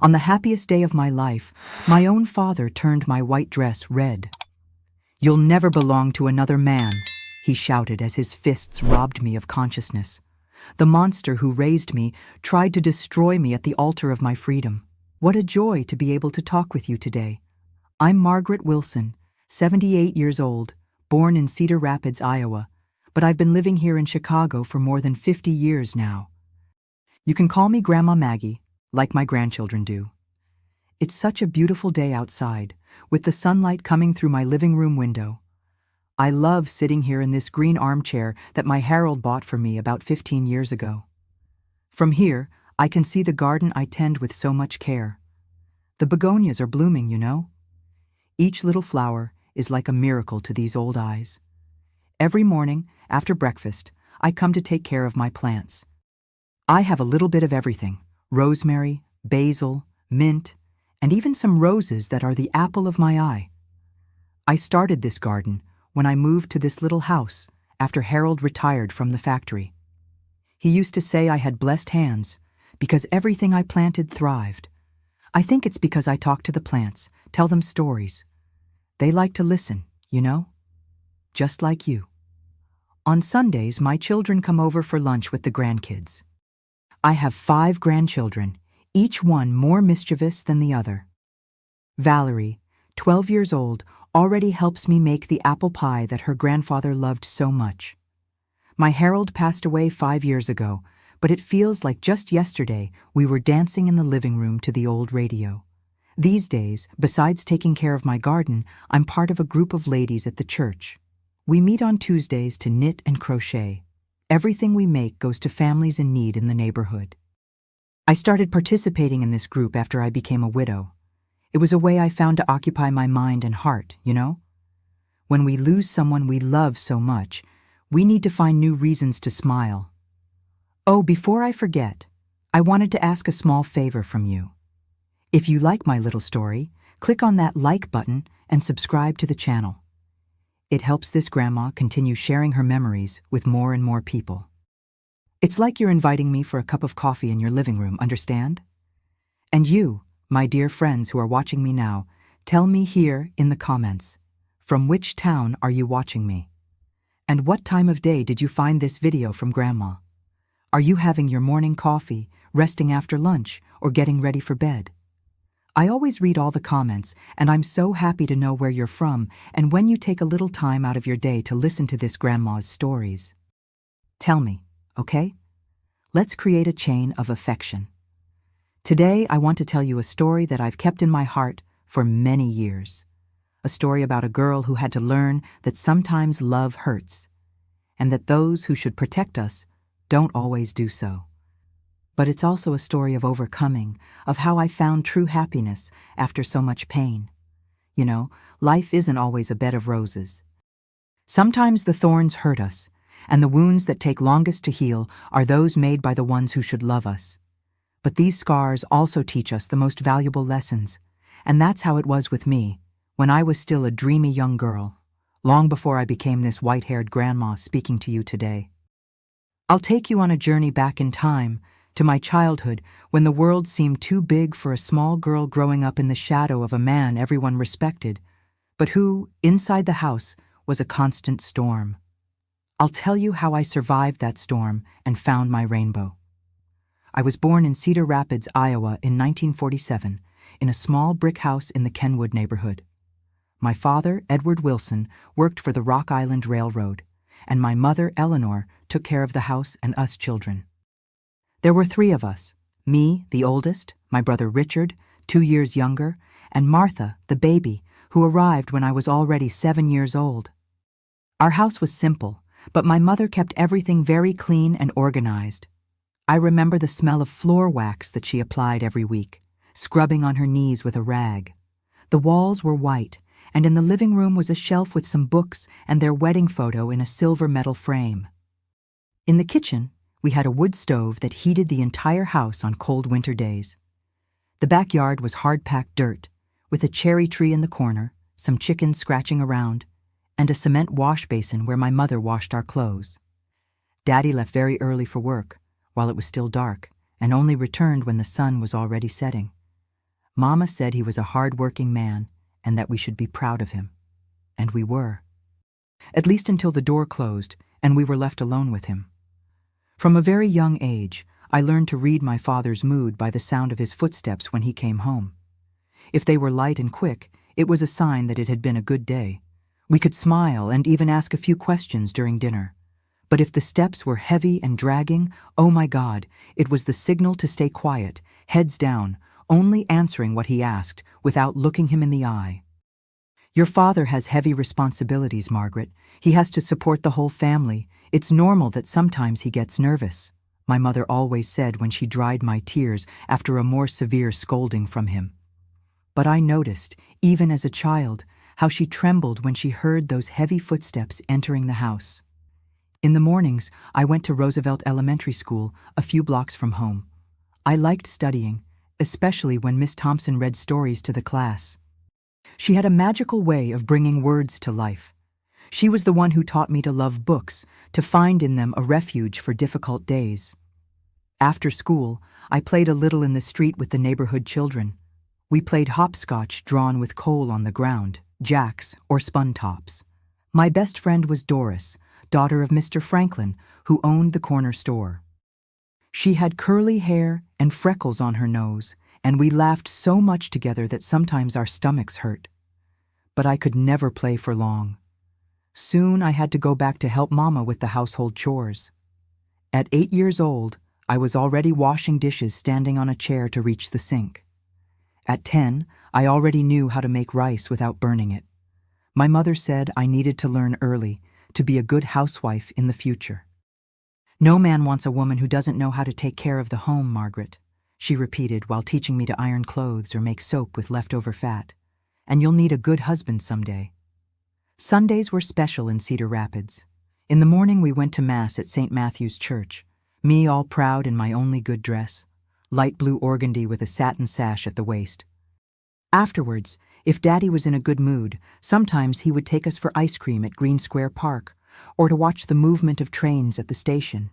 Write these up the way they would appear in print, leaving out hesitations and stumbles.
On the happiest day of my life, my own father turned my white dress red. "You'll never belong to another man," he shouted as his fists robbed me of consciousness. The monster who raised me tried to destroy me at the altar of my freedom. What a joy to be able to talk with you today. I'm Margaret Wilson, 78 years old, born in Cedar Rapids, Iowa, but I've been living here in Chicago for more than 50 years now. You can call me Grandma Maggie, like my grandchildren do. It's such a beautiful day outside, with the sunlight coming through my living room window. I love sitting here in this green armchair that my Harold bought for me about 15 years ago. From here, I can see the garden I tend with so much care. The begonias are blooming, you know. Each little flower is like a miracle to these old eyes. Every morning, after breakfast, I come to take care of my plants. I have a little bit of everything: rosemary, basil, mint, and even some roses that are the apple of my eye. I started this garden when I moved to this little house after Harold retired from the factory. He used to say I had blessed hands because everything I planted thrived. I think it's because I talk to the plants, tell them stories. They like to listen, you know? Just like you. On Sundays, my children come over for lunch with the grandkids. I have 5 grandchildren, each one more mischievous than the other. Valerie, 12 years old, already helps me make the apple pie that her grandfather loved so much. My Harold passed away 5 years ago, but it feels like just yesterday we were dancing in the living room to the old radio. These days, besides taking care of my garden, I'm part of a group of ladies at the church. We meet on Tuesdays to knit and crochet. Everything we make goes to families in need in the neighborhood. I started participating in this group after I became a widow. It was a way I found to occupy my mind and heart, you know? When we lose someone we love so much, we need to find new reasons to smile. Oh, before I forget, I wanted to ask a small favor from you. If you like my little story, click on that like button and subscribe to the channel. It helps this grandma continue sharing her memories with more and more people. It's like you're inviting me for a cup of coffee in your living room, understand? And you, my dear friends who are watching me now, tell me here in the comments, from which town are you watching me? And what time of day did you find this video from Grandma? Are you having your morning coffee, resting after lunch, or getting ready for bed? I always read all the comments, and I'm so happy to know where you're from and when you take a little time out of your day to listen to this grandma's stories. Tell me, okay? Let's create a chain of affection. Today, I want to tell you a story that I've kept in my heart for many years. A story about a girl who had to learn that sometimes love hurts, and that those who should protect us don't always do so. But it's also a story of overcoming, of how I found true happiness after so much pain. You know, life isn't always a bed of roses. Sometimes the thorns hurt us, and the wounds that take longest to heal are those made by the ones who should love us. But these scars also teach us the most valuable lessons, and that's how it was with me, when I was still a dreamy young girl, long before I became this white-haired grandma speaking to you today. I'll take you on a journey back in time, to my childhood, when the world seemed too big for a small girl growing up in the shadow of a man everyone respected, but who, inside the house, was a constant storm. I'll tell you how I survived that storm and found my rainbow. I was born in Cedar Rapids, Iowa in 1947, in a small brick house in the Kenwood neighborhood. My father, Edward Wilson, worked for the Rock Island Railroad, and my mother, Eleanor, took care of the house and us children. There were 3 of us: me, the oldest, my brother Richard, 2 years younger, and Martha, the baby, who arrived when I was already 7 years old. Our house was simple, but my mother kept everything very clean and organized. I remember the smell of floor wax that she applied every week, scrubbing on her knees with a rag. The walls were white, and in the living room was a shelf with some books and their wedding photo in a silver metal frame. In the kitchen, we had a wood stove that heated the entire house on cold winter days. The backyard was hard-packed dirt, with a cherry tree in the corner, some chickens scratching around, and a cement wash basin where my mother washed our clothes. Daddy left very early for work, while it was still dark, and only returned when the sun was already setting. Mama said he was a hard-working man and that we should be proud of him. And we were. At least until the door closed and we were left alone with him. From a very young age, I learned to read my father's mood by the sound of his footsteps when he came home. If they were light and quick, it was a sign that it had been a good day. We could smile and even ask a few questions during dinner. But if the steps were heavy and dragging, oh my God, it was the signal to stay quiet, heads down, only answering what he asked, without looking him in the eye. Your father has heavy responsibilities, Margaret. He has to support the whole family. It's normal that sometimes he gets nervous, my mother always said when she dried my tears after a more severe scolding from him. But I noticed, even as a child, how she trembled when she heard those heavy footsteps entering the house. In the mornings, I went to Roosevelt Elementary School, a few blocks from home. I liked studying, especially when Miss Thompson read stories to the class. She had a magical way of bringing words to life. She was the one who taught me to love books, to find in them a refuge for difficult days. After school, I played a little in the street with the neighborhood children. We played hopscotch drawn with coal on the ground, jacks, or spun tops. My best friend was Doris, daughter of Mr. Franklin, who owned the corner store. She had curly hair and freckles on her nose, and we laughed so much together that sometimes our stomachs hurt. But I could never play for long. Soon I had to go back to help Mama with the household chores. At 8 years old, I was already washing dishes standing on a chair to reach the sink. At 10, I already knew how to make rice without burning it. My mother said I needed to learn early to be a good housewife in the future. No man wants a woman who doesn't know how to take care of the home, Margaret, she repeated while teaching me to iron clothes or make soap with leftover fat. And you'll need a good husband someday. Sundays were special in Cedar Rapids. In the morning we went to Mass at St. Matthew's Church, me all proud in my only good dress, light blue organdy with a satin sash at the waist. Afterwards, if Daddy was in a good mood, sometimes he would take us for ice cream at Green Square Park, or to watch the movement of trains at the station.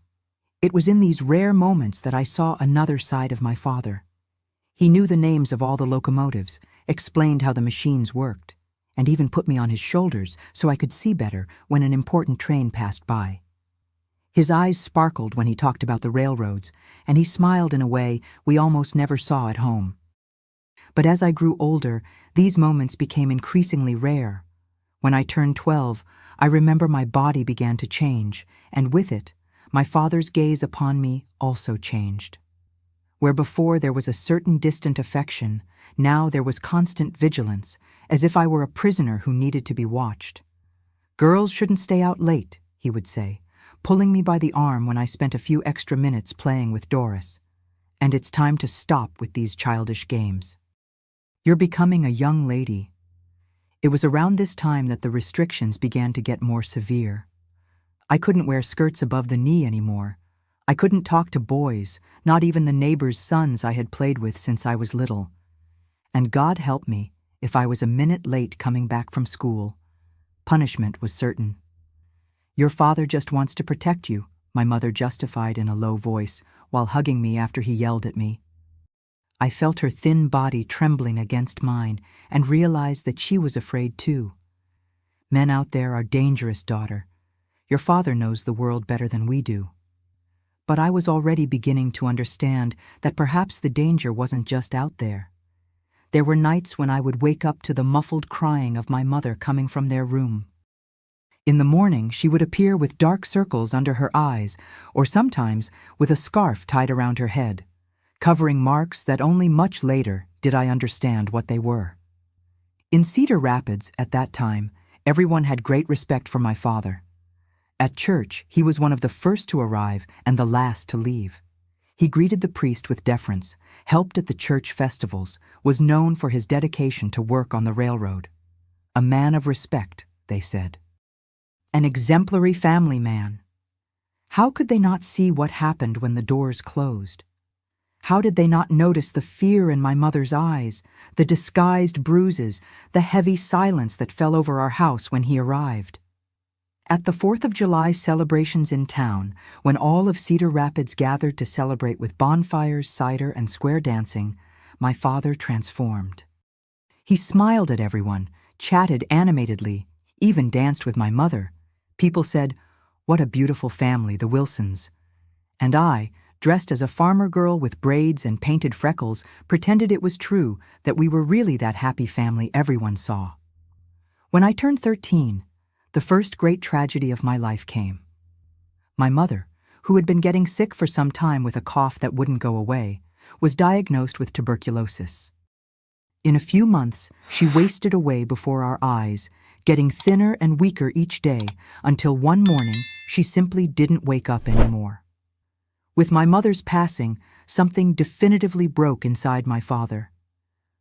It was in these rare moments that I saw another side of my father. He knew the names of all the locomotives, explained how the machines worked, and even put me on his shoulders so I could see better when an important train passed by. His eyes sparkled when he talked about the railroads, and he smiled in a way we almost never saw at home. But as I grew older, these moments became increasingly rare. When I turned 12, I remember my body began to change, and with it, my father's gaze upon me also changed. Where before there was a certain distant affection, now there was constant vigilance, as if I were a prisoner who needed to be watched. "Girls shouldn't stay out late," he would say, pulling me by the arm when I spent a few extra minutes playing with Doris. "And it's time to stop with these childish games. You're becoming a young lady." It was around this time that the restrictions began to get more severe. I couldn't wear skirts above the knee anymore. I couldn't talk to boys, not even the neighbors' sons I had played with since I was little. And God help me if I was a minute late coming back from school. Punishment was certain. "Your father just wants to protect you," my mother justified in a low voice while hugging me after he yelled at me. I felt her thin body trembling against mine and realized that she was afraid too. "Men out there are dangerous, daughter. Your father knows the world better than we do." But I was already beginning to understand that perhaps the danger wasn't just out there. There were nights when I would wake up to the muffled crying of my mother coming from their room. In the morning, she would appear with dark circles under her eyes, or sometimes with a scarf tied around her head, covering marks that only much later did I understand what they were. In Cedar Rapids, at that time, everyone had great respect for my father. At church, he was one of the first to arrive and the last to leave. He greeted the priest with deference, helped at the church festivals, was known for his dedication to work on the railroad. A man of respect, they said. An exemplary family man. How could they not see what happened when the doors closed? How did they not notice the fear in my mother's eyes, the disguised bruises, the heavy silence that fell over our house when he arrived? At the 4th of July celebrations in town, when all of Cedar Rapids gathered to celebrate with bonfires, cider, and square dancing, my father transformed. He smiled at everyone, chatted animatedly, even danced with my mother. People said, "What a beautiful family, the Wilsons." And I, dressed as a farmer girl with braids and painted freckles, pretended it was true that we were really that happy family everyone saw. When I turned 13, the first great tragedy of my life came. My mother, who had been getting sick for some time with a cough that wouldn't go away, was diagnosed with tuberculosis. In a few months, she wasted away before our eyes, getting thinner and weaker each day until one morning she simply didn't wake up anymore. With my mother's passing, something definitively broke inside my father.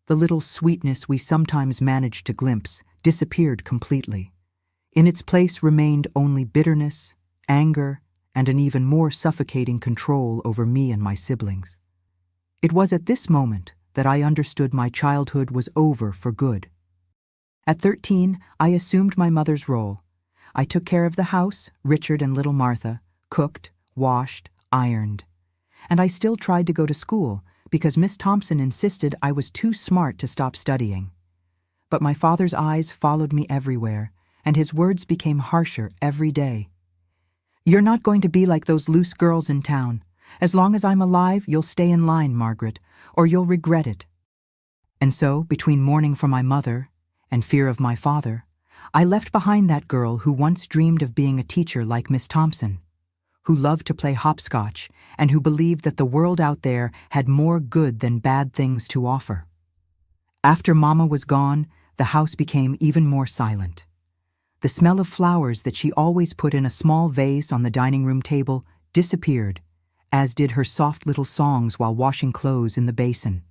The little sweetness we sometimes managed to glimpse disappeared completely. In its place remained only bitterness, anger, and an even more suffocating control over me and my siblings. It was at this moment that I understood my childhood was over for good. At 13, I assumed my mother's role. I took care of the house, Richard and little Martha, cooked, washed, ironed. And I still tried to go to school because Miss Thompson insisted I was too smart to stop studying. But my father's eyes followed me everywhere, and his words became harsher every day. "You're not going to be like those loose girls in town. As long as I'm alive, you'll stay in line, Margaret, or you'll regret it." And so, between mourning for my mother and fear of my father, I left behind that girl who once dreamed of being a teacher like Miss Thompson, who loved to play hopscotch and who believed that the world out there had more good than bad things to offer. After Mama was gone, the house became even more silent. The smell of flowers that she always put in a small vase on the dining room table disappeared, as did her soft little songs while washing clothes in the basin.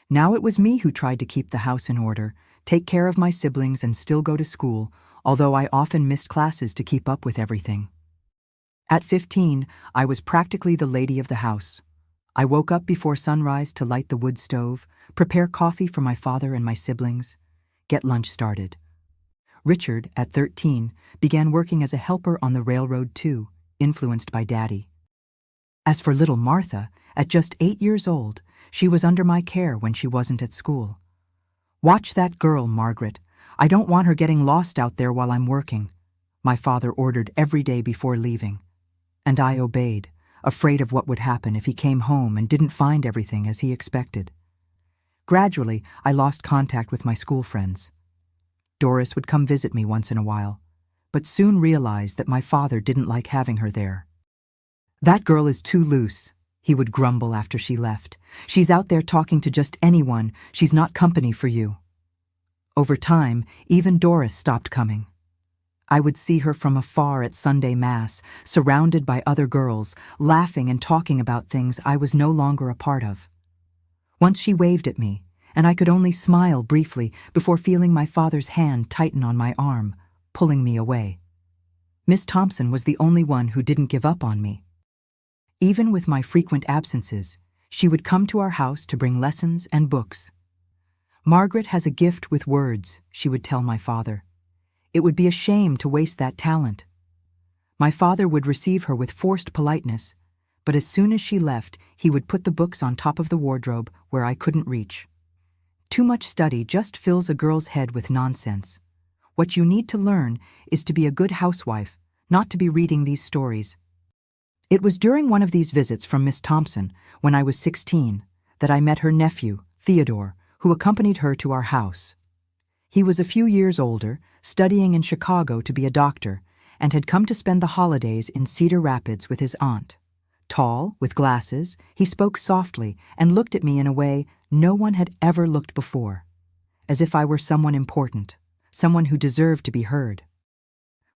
Now it was me who tried to keep the house in order, take care of my siblings, and still go to school, although I often missed classes to keep up with everything. At 15, I was practically the lady of the house. I woke up before sunrise to light the wood stove, prepare coffee for my father and my siblings, get lunch started. Richard, at 13, began working as a helper on the railroad too, influenced by Daddy. As for little Martha, at just 8 years old, she was under my care when she wasn't at school. "Watch that girl, Margaret. I don't want her getting lost out there while I'm working," my father ordered every day before leaving. And I obeyed, afraid of what would happen if he came home and didn't find everything as he expected. Gradually, I lost contact with my school friends. Doris would come visit me once in a while, but soon realized that my father didn't like having her there. "That girl is too loose," he would grumble after she left. "She's out there talking to just anyone. She's not company for you." Over time, even Doris stopped coming. I would see her from afar at Sunday Mass, surrounded by other girls, laughing and talking about things I was no longer a part of. Once she waved at me, and I could only smile briefly before feeling my father's hand tighten on my arm, pulling me away. Miss Thompson was the only one who didn't give up on me. Even with my frequent absences, she would come to our house to bring lessons and books. "Margaret has a gift with words," she would tell my father. "It would be a shame to waste that talent." My father would receive her with forced politeness, but as soon as she left, he would put the books on top of the wardrobe where I couldn't reach. Too much study just fills a girl's head with nonsense. What you need to learn is to be a good housewife, not to be reading these stories. It was during one of these visits from Miss Thompson, when I was 16, that I met her nephew, Theodore, who accompanied her to our house. He was a few years older, studying in Chicago to be a doctor, and had come to spend the holidays in Cedar Rapids with his aunt. Tall, with glasses, he spoke softly and looked at me in a way no one had ever looked before, as if I were someone important, someone who deserved to be heard.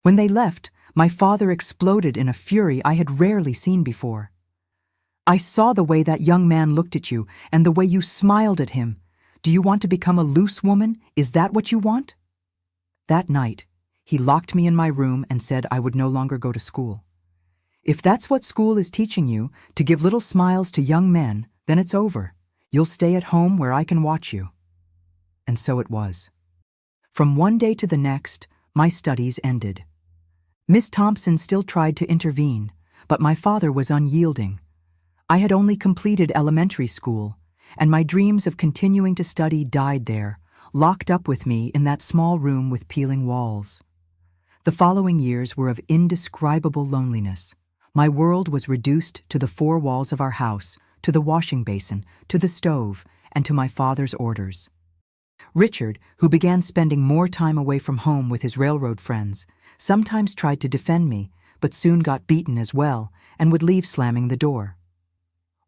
When they left, my father exploded in a fury I had rarely seen before. "I saw the way that young man looked at you and the way you smiled at him. Do you want to become a loose woman? Is that what you want?" That night, he locked me in my room and said I would no longer go to school. "If that's what school is teaching you, to give little smiles to young men, then it's over. You'll stay at home where I can watch you." And so it was. From one day to the next, my studies ended. Miss Thompson still tried to intervene, but my father was unyielding. I had only completed elementary school, and my dreams of continuing to study died there, locked up with me in that small room with peeling walls. The following years were of indescribable loneliness. My world was reduced to the four walls of our house, to the washing basin, to the stove, and to my father's orders. Richard, who began spending more time away from home with his railroad friends, sometimes tried to defend me, but soon got beaten as well and would leave slamming the door.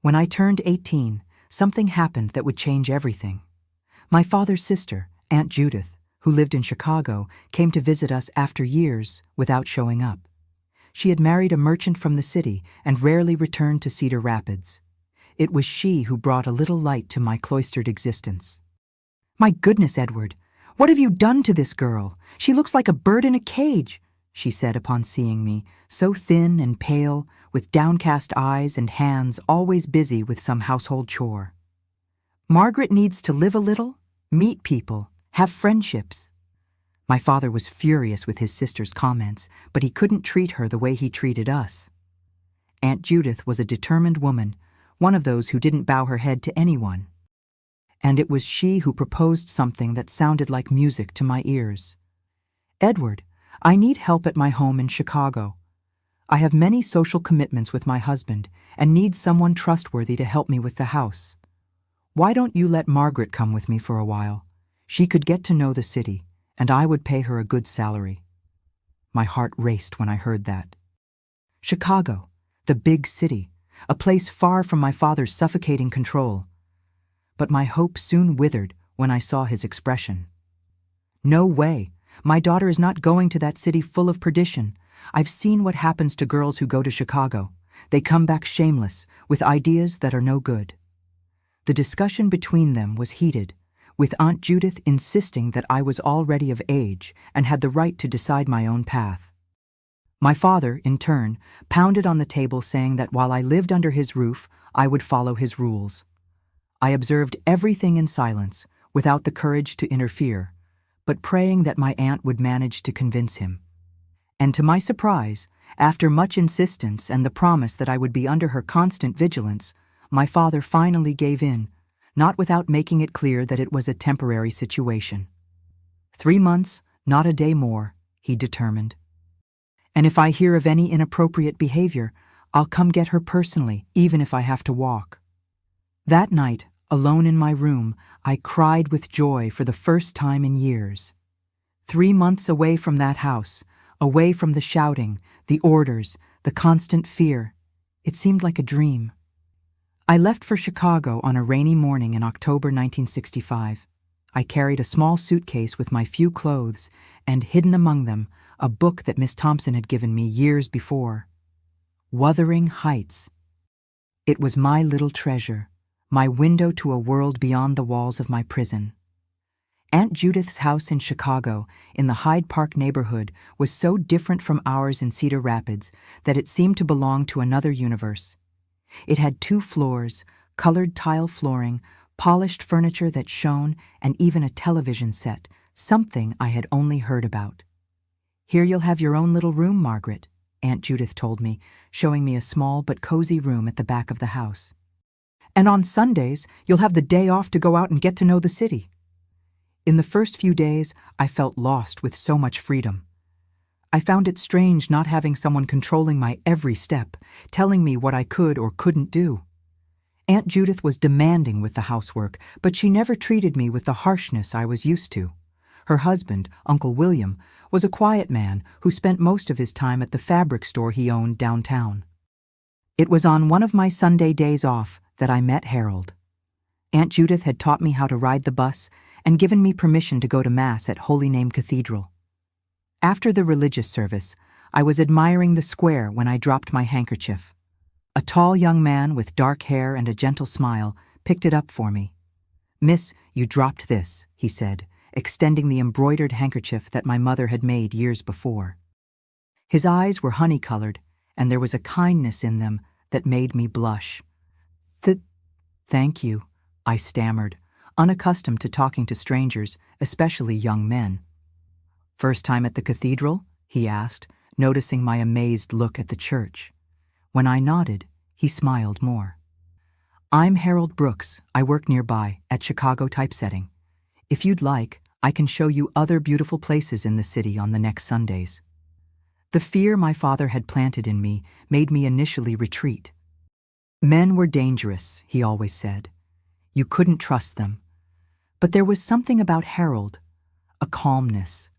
When I turned 18, something happened that would change everything. My father's sister, Aunt Judith, who lived in Chicago, came to visit us after years without showing up. She had married a merchant from the city and rarely returned to Cedar Rapids. It was she who brought a little light to my cloistered existence. "My goodness, Edward, what have you done to this girl? She looks like a bird in a cage," she said upon seeing me, so thin and pale, with downcast eyes and hands always busy with some household chore. "Margaret needs to live a little, meet people, have friendships." My father was furious with his sister's comments, but he couldn't treat her the way he treated us. Aunt Judith was a determined woman, one of those who didn't bow her head to anyone. And it was she who proposed something that sounded like music to my ears. "Edward, I need help at my home in Chicago. I have many social commitments with my husband and need someone trustworthy to help me with the house. Why don't you let Margaret come with me for a while? She could get to know the city, and I would pay her a good salary." My heart raced when I heard that. Chicago, the big city, a place far from my father's suffocating control. But my hope soon withered when I saw his expression. "No way. My daughter is not going to that city full of perdition. I've seen what happens to girls who go to Chicago. They come back shameless, with ideas that are no good." The discussion between them was heated, with Aunt Judith insisting that I was already of age and had the right to decide my own path. My father, in turn, pounded on the table saying that while I lived under his roof, I would follow his rules. I observed everything in silence, without the courage to interfere, but praying that my aunt would manage to convince him. And to my surprise, after much insistence and the promise that I would be under her constant vigilance, my father finally gave in, not without making it clear that it was a temporary situation. 3 months, not a day more, he determined. And if I hear of any inappropriate behavior, I'll come get her personally, even if I have to walk. That night, alone in my room, I cried with joy for the first time in years. 3 months away from that house, away from the shouting, the orders, the constant fear. It seemed like a dream. I left for Chicago on a rainy morning in October 1965. I carried a small suitcase with my few clothes, and hidden among them, a book that Miss Thompson had given me years before. Wuthering Heights. It was my little treasure, my window to a world beyond the walls of my prison. Aunt Judith's house in Chicago, in the Hyde Park neighborhood, was so different from ours in Cedar Rapids that it seemed to belong to another universe. It had 2 floors, colored tile flooring, polished furniture that shone, and even a television set, something I had only heard about. "Here you'll have your own little room, Margaret," Aunt Judith told me, showing me a small but cozy room at the back of the house. "And on Sundays, you'll have the day off to go out and get to know the city." In the first few days, I felt lost with so much freedom. I found it strange not having someone controlling my every step, telling me what I could or couldn't do. Aunt Judith was demanding with the housework, but she never treated me with the harshness I was used to. Her husband, Uncle William, was a quiet man who spent most of his time at the fabric store he owned downtown. It was on one of my Sunday days off that I met Harold. Aunt Judith had taught me how to ride the bus and given me permission to go to Mass at Holy Name Cathedral. After the religious service, I was admiring the square when I dropped my handkerchief. A tall young man with dark hair and a gentle smile picked it up for me. "Miss, you dropped this," he said, extending the embroidered handkerchief that my mother had made years before. His eyes were honey-colored, and there was a kindness in them that made me blush. Thank you," I stammered, unaccustomed to talking to strangers, especially young men. "First time at the cathedral?" he asked, noticing my amazed look at the church. When I nodded, he smiled more. I'm Harold Brooks. I work nearby, at Chicago Typesetting. If you'd like, I can show you other beautiful places in the city on the next Sundays. The fear my father had planted in me made me initially retreat. Men were dangerous, he always said. You couldn't trust them. But there was something about Harold, a calmness,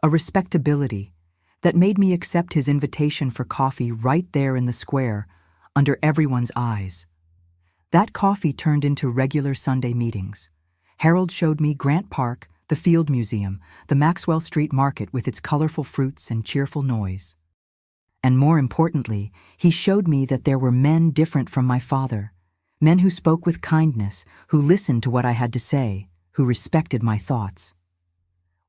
a respectability, that made me accept his invitation for coffee right there in the square, under everyone's eyes. That coffee turned into regular Sunday meetings. Harold showed me Grant Park, the Field Museum, the Maxwell Street Market with its colorful fruits and cheerful noise. And more importantly, he showed me that there were men different from my father, men who spoke with kindness, who listened to what I had to say, who respected my thoughts.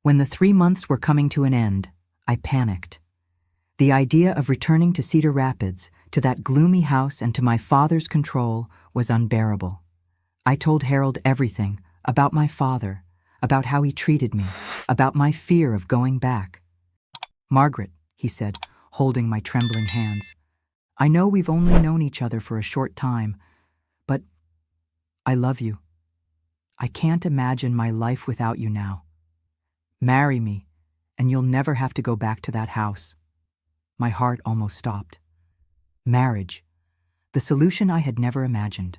When the 3 months were coming to an end, I panicked. The idea of returning to Cedar Rapids, to that gloomy house and to my father's control, was unbearable. I told Harold everything, about my father, about how he treated me, about my fear of going back. Margaret, he said, holding my trembling hands, I know we've only known each other for a short time, but I love you. I can't imagine my life without you now. Marry me, and you'll never have to go back to that house. My heart almost stopped. Marriage, the solution I had never imagined.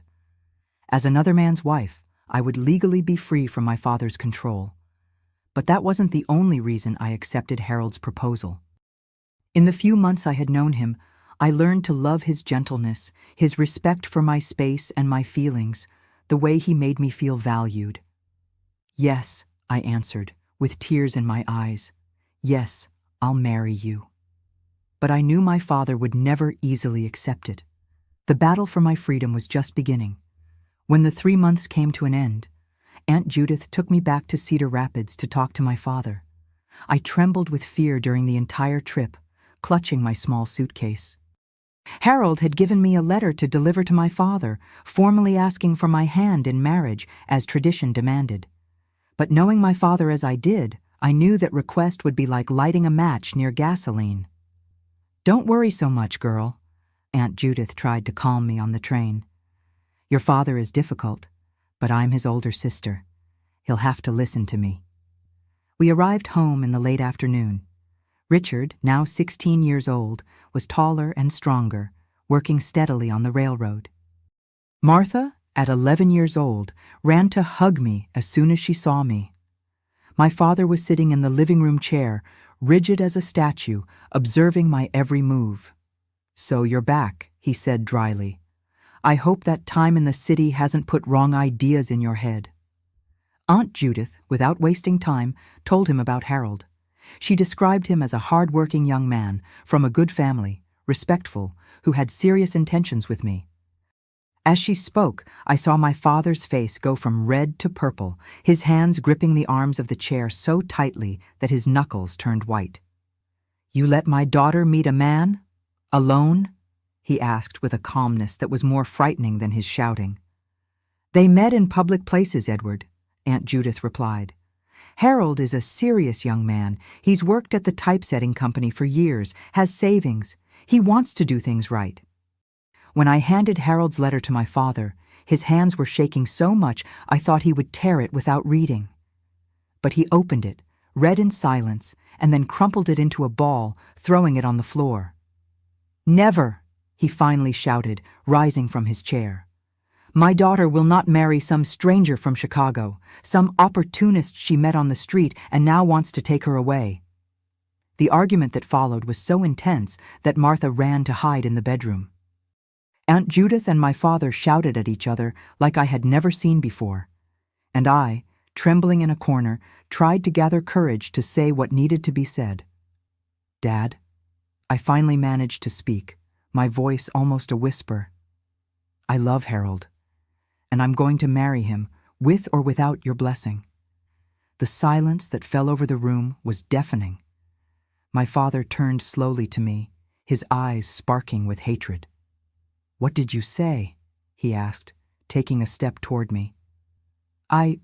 As another man's wife, I would legally be free from my father's control. But that wasn't the only reason I accepted Harold's proposal. In the few months I had known him, I learned to love his gentleness, his respect for my space and my feelings, the way he made me feel valued. Yes, I answered, with tears in my eyes. Yes, I'll marry you. But I knew my father would never easily accept it. The battle for my freedom was just beginning. When the 3 months came to an end, Aunt Judith took me back to Cedar Rapids to talk to my father. I trembled with fear during the entire trip, clutching my small suitcase. Harold had given me a letter to deliver to my father, formally asking for my hand in marriage as tradition demanded. But knowing my father as I did, I knew that request would be like lighting a match near gasoline. Don't worry so much, girl. Aunt Judith tried to calm me on the train. Your father is difficult, but I'm his older sister. He'll have to listen to me. We arrived home in the late afternoon. Richard, now 16 years old, was taller and stronger, working steadily on the railroad. Martha, at 11 years old, ran to hug me as soon as she saw me. My father was sitting in the living room chair, rigid as a statue, observing my every move. So you're back, he said dryly. I hope that time in the city hasn't put wrong ideas in your head. Aunt Judith, without wasting time, told him about Harold. She described him as a hard-working young man, from a good family, respectful, who had serious intentions with me. As she spoke, I saw my father's face go from red to purple, his hands gripping the arms of the chair so tightly that his knuckles turned white. You let my daughter meet a man? Alone? He asked with a calmness that was more frightening than his shouting. They met in public places, Edward, Aunt Judith replied. Harold is a serious young man. He's worked at the typesetting company for years, has savings. He wants to do things right. When I handed Harold's letter to my father, his hands were shaking so much I thought he would tear it without reading. But he opened it, read in silence, and then crumpled it into a ball, throwing it on the floor. Never, he finally shouted, rising from his chair. My daughter will not marry some stranger from Chicago, some opportunist she met on the street and now wants to take her away. The argument that followed was so intense that Martha ran to hide in the bedroom. Aunt Judith and my father shouted at each other like I had never seen before, and I, trembling in a corner, tried to gather courage to say what needed to be said. Dad, I finally managed to speak, my voice almost a whisper. I love Harold, and I'm going to marry him, with or without your blessing. The silence that fell over the room was deafening. My father turned slowly to me, his eyes sparking with hatred. What did you say? He asked, taking a step toward me. I'm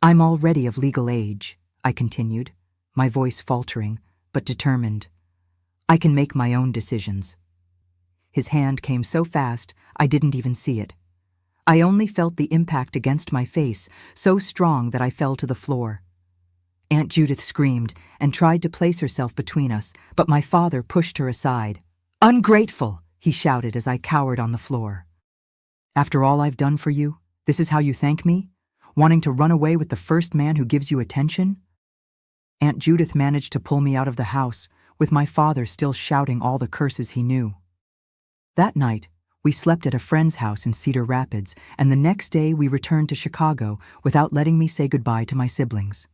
already of legal age, I continued, my voice faltering, but determined. I can make my own decisions. His hand came so fast, I didn't even see it. I only felt the impact against my face, so strong that I fell to the floor. Aunt Judith screamed and tried to place herself between us, but my father pushed her aside. "Ungrateful!" he shouted as I cowered on the floor. "After all I've done for you, this is how you thank me? Wanting to run away with the first man who gives you attention?" Aunt Judith managed to pull me out of the house, with my father still shouting all the curses he knew. That night, we slept at a friend's house in Cedar Rapids, and the next day we returned to Chicago without letting me say goodbye to my siblings.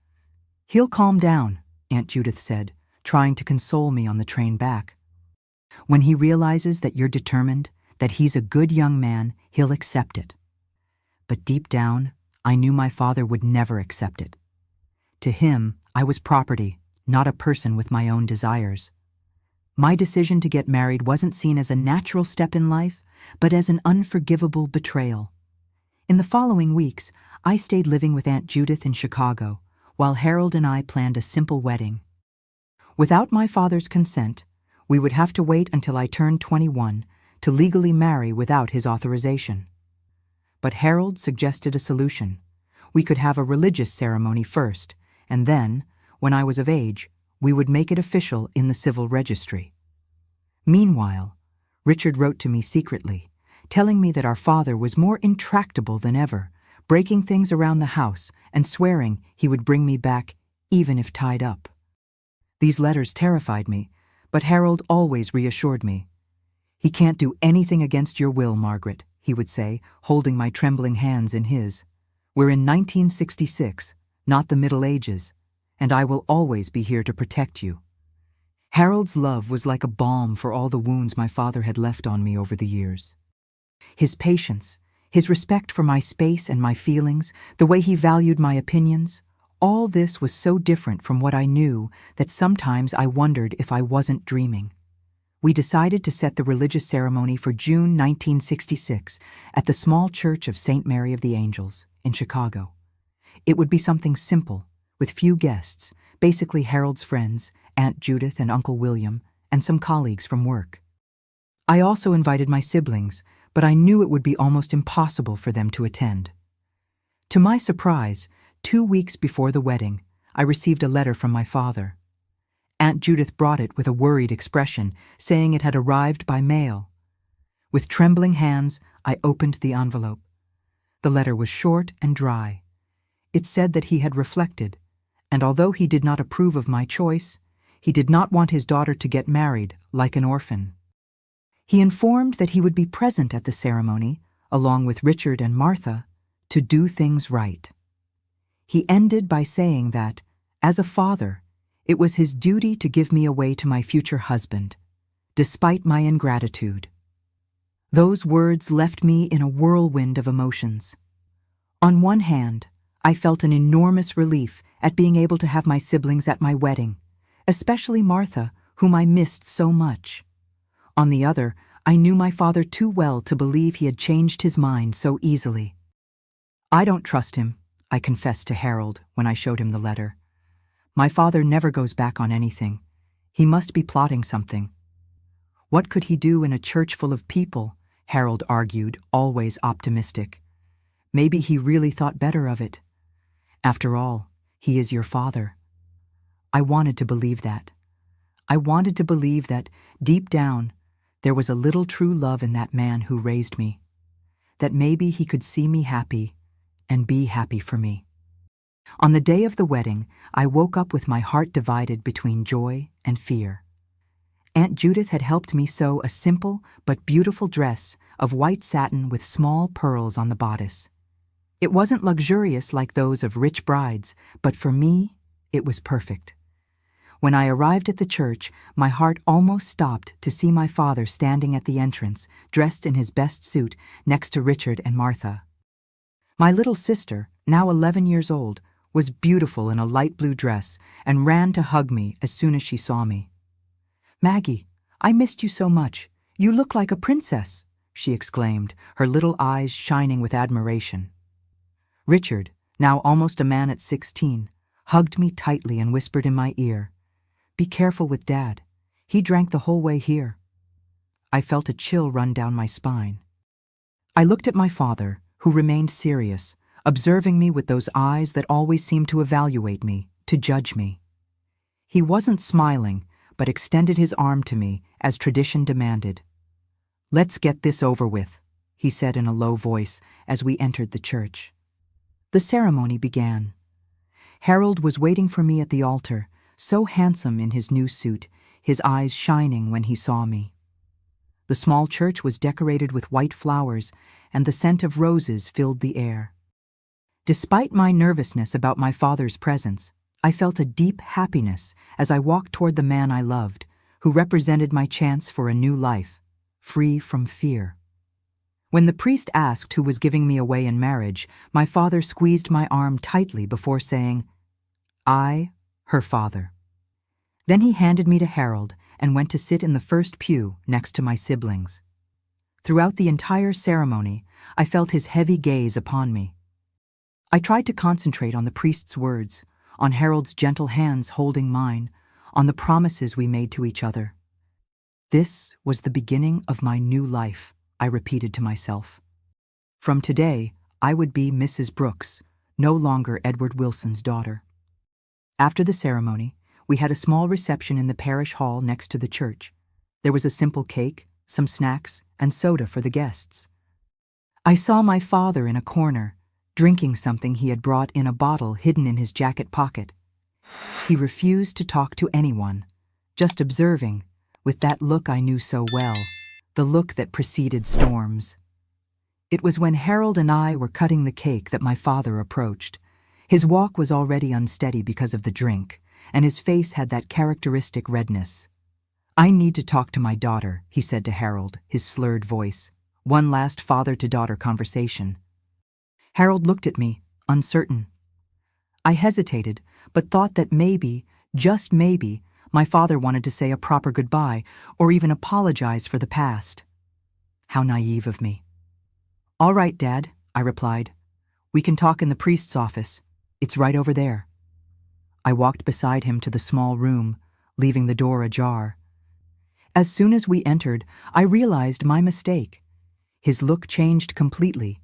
"He'll calm down," Aunt Judith said, trying to console me on the train back. "When he realizes that you're determined, that he's a good young man, he'll accept it." But deep down, I knew my father would never accept it. To him, I was property, not a person with my own desires. My decision to get married wasn't seen as a natural step in life, but as an unforgivable betrayal. In the following weeks, I stayed living with Aunt Judith in Chicago, while Harold and I planned a simple wedding. Without my father's consent, we would have to wait until I turned 21 to legally marry without his authorization. But Harold suggested a solution. We could have a religious ceremony first, and then, when I was of age, we would make it official in the civil registry. Meanwhile, Richard wrote to me secretly, telling me that our father was more intractable than ever, breaking things around the house and swearing he would bring me back even if tied up. These letters terrified me, but Harold always reassured me. "He can't do anything against your will, Margaret," he would say, holding my trembling hands in his. "We're in 1966, not the Middle Ages, and I will always be here to protect you." Harold's love was like a balm for all the wounds my father had left on me over the years. His patience, his respect for my space and my feelings, the way he valued my opinions, all this was so different from what I knew that sometimes I wondered if I wasn't dreaming. We decided to set the religious ceremony for June 1966 at the small church of St. Mary of the Angels in Chicago. It would be something simple, with few guests, basically Harold's friends, Aunt Judith and Uncle William, and some colleagues from work. I also invited my siblings, but I knew it would be almost impossible for them to attend. To my surprise, 2 weeks before the wedding, I received a letter from my father. Aunt Judith brought it with a worried expression, saying it had arrived by mail. With trembling hands, I opened the envelope. The letter was short and dry. It said that he had reflected, and although he did not approve of my choice, he did not want his daughter to get married like an orphan. He informed that he would be present at the ceremony, along with Richard and Martha, to do things right. He ended by saying that, as a father, it was his duty to give me away to my future husband, despite my ingratitude. Those words left me in a whirlwind of emotions. On one hand, I felt an enormous relief at being able to have my siblings at my wedding, especially Martha, whom I missed so much. On the other, I knew my father too well to believe he had changed his mind so easily. "I don't trust him," I confessed to Harold when I showed him the letter. "My father never goes back on anything. He must be plotting something." "What could he do in a church full of people?" Harold argued, always optimistic. "Maybe he really thought better of it. After all, he is your father." I wanted to believe that. I wanted to believe that, deep down, there was a little true love in that man who raised me. That maybe he could see me happy and be happy for me. On the day of the wedding, I woke up with my heart divided between joy and fear. Aunt Judith had helped me sew a simple but beautiful dress of white satin with small pearls on the bodice. It wasn't luxurious like those of rich brides, but for me, it was perfect. When I arrived at the church, my heart almost stopped to see my father standing at the entrance, dressed in his best suit, next to Richard and Martha. My little sister, now 11 years old, was beautiful in a light blue dress and ran to hug me as soon as she saw me. "Maggie, I missed you so much. You look like a princess," she exclaimed, her little eyes shining with admiration. Richard, now almost a man at 16, hugged me tightly and whispered in my ear, "Be careful with Dad. He drank the whole way here." I felt a chill run down my spine. I looked at my father, who remained serious, observing me with those eyes that always seemed to evaluate me, to judge me. He wasn't smiling, but extended his arm to me, as tradition demanded. "Let's get this over with," he said in a low voice as we entered the church. The ceremony began. Harold was waiting for me at the altar, so handsome in his new suit, his eyes shining when he saw me. The small church was decorated with white flowers, and the scent of roses filled the air. Despite my nervousness about my father's presence, I felt a deep happiness as I walked toward the man I loved, who represented my chance for a new life, free from fear. When the priest asked who was giving me away in marriage, my father squeezed my arm tightly before saying, "I, her father." Then he handed me to Harold and went to sit in the first pew next to my siblings. Throughout the entire ceremony, I felt his heavy gaze upon me. I tried to concentrate on the priest's words, on Harold's gentle hands holding mine, on the promises we made to each other. This was the beginning of my new life, I repeated to myself. From today, I would be Mrs. Brooks, no longer Edward Wilson's daughter. After the ceremony, we had a small reception in the parish hall next to the church. There was a simple cake, some snacks, and soda for the guests. I saw my father in a corner, drinking something he had brought in a bottle hidden in his jacket pocket. He refused to talk to anyone, just observing, with that look I knew so well, the look that preceded storms. It was when Harold and I were cutting the cake that my father approached. His walk was already unsteady because of the drink, and his face had that characteristic redness. "I need to talk to my daughter," he said to Harold, his slurred voice. One last father-to-daughter conversation. Harold looked at me, uncertain. I hesitated, but thought that maybe, just maybe, my father wanted to say a proper goodbye or even apologize for the past. How naive of me. "All right, Dad," I replied. "We can talk in the priest's office. It's right over there." I walked beside him to the small room, leaving the door ajar. As soon as we entered, I realized my mistake. His look changed completely,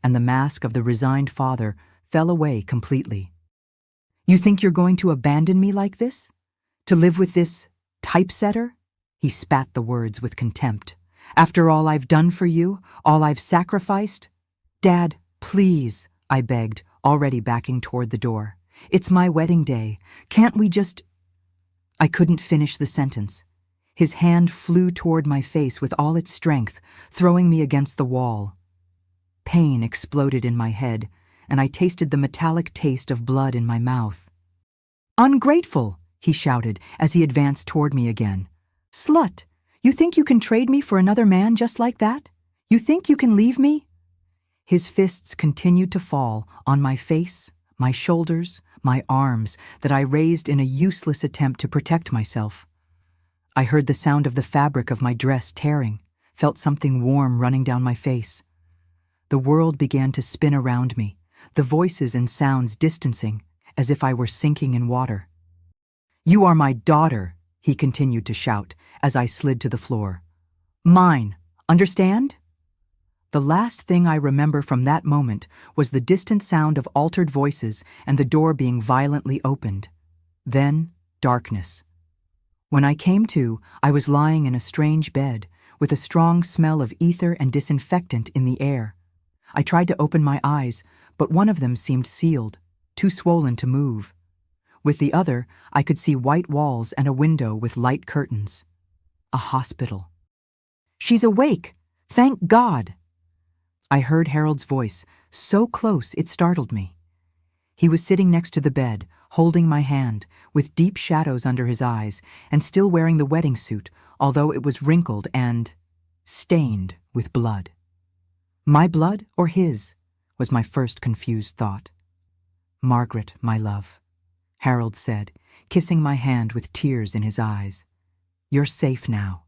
and the mask of the resigned father fell away completely. "You think you're going to abandon me like this? To live with this typesetter?" He spat the words with contempt. "After all I've done for you, all I've sacrificed?" "Dad, please," I begged, already backing toward the door. "It's my wedding day. Can't we just—" I couldn't finish the sentence. His hand flew toward my face with all its strength, throwing me against the wall. Pain exploded in my head, and I tasted the metallic taste of blood in my mouth. "Ungrateful!" he shouted as he advanced toward me again. "Slut! You think you can trade me for another man just like that? You think you can leave me?" His fists continued to fall on my face, my shoulders, my arms that I raised in a useless attempt to protect myself. I heard the sound of the fabric of my dress tearing, felt something warm running down my face. The world began to spin around me, the voices and sounds distancing, as if I were sinking in water. "You are my daughter," he continued to shout as I slid to the floor. "Mine, understand?" The last thing I remember from that moment was the distant sound of altered voices and the door being violently opened. Then, darkness. When I came to, I was lying in a strange bed, with a strong smell of ether and disinfectant in the air. I tried to open my eyes, but one of them seemed sealed, too swollen to move. With the other, I could see white walls and a window with light curtains. A hospital. "She's awake! Thank God!" I heard Harold's voice, so close it startled me. He was sitting next to the bed, holding my hand, with deep shadows under his eyes, and still wearing the wedding suit, although it was wrinkled and stained with blood. My blood or his, was my first confused thought. "Margaret, my love," Harold said, kissing my hand with tears in his eyes. "You're safe now.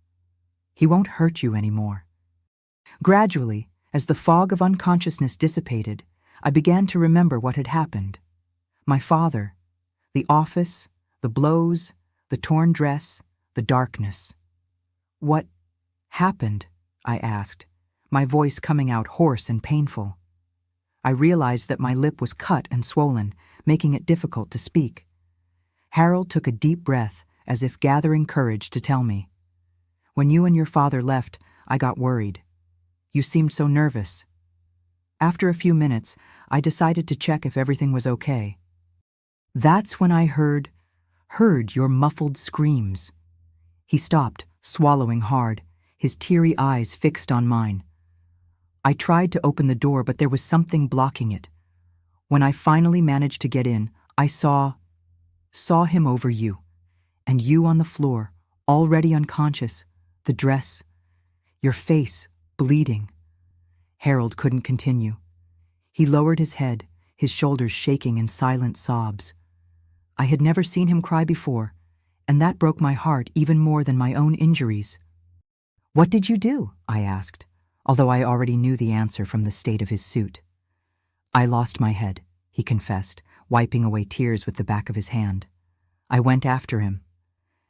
He won't hurt you anymore." Gradually, as the fog of unconsciousness dissipated, I began to remember what had happened. My father, the office, the blows, the torn dress, the darkness. "What happened?" I asked, my voice coming out hoarse and painful. I realized that my lip was cut and swollen, making it difficult to speak. Harold took a deep breath, as if gathering courage to tell me. "When you and your father left, I got worried. You seemed so nervous." After a few minutes, I decided to check if everything was okay. "That's when I heard your muffled screams." He stopped, swallowing hard, his teary eyes fixed on mine. I tried to open the door, but there was something blocking it. When I finally managed to get in, I saw him over you, and you on the floor, already unconscious, the dress, your face bleeding. Harold couldn't continue. He lowered his head, his shoulders shaking in silent sobs. I had never seen him cry before, and that broke my heart even more than my own injuries. "What did you do?" I asked, although I already knew the answer from the state of his suit. "I lost my head," he confessed, wiping away tears with the back of his hand. "I went after him.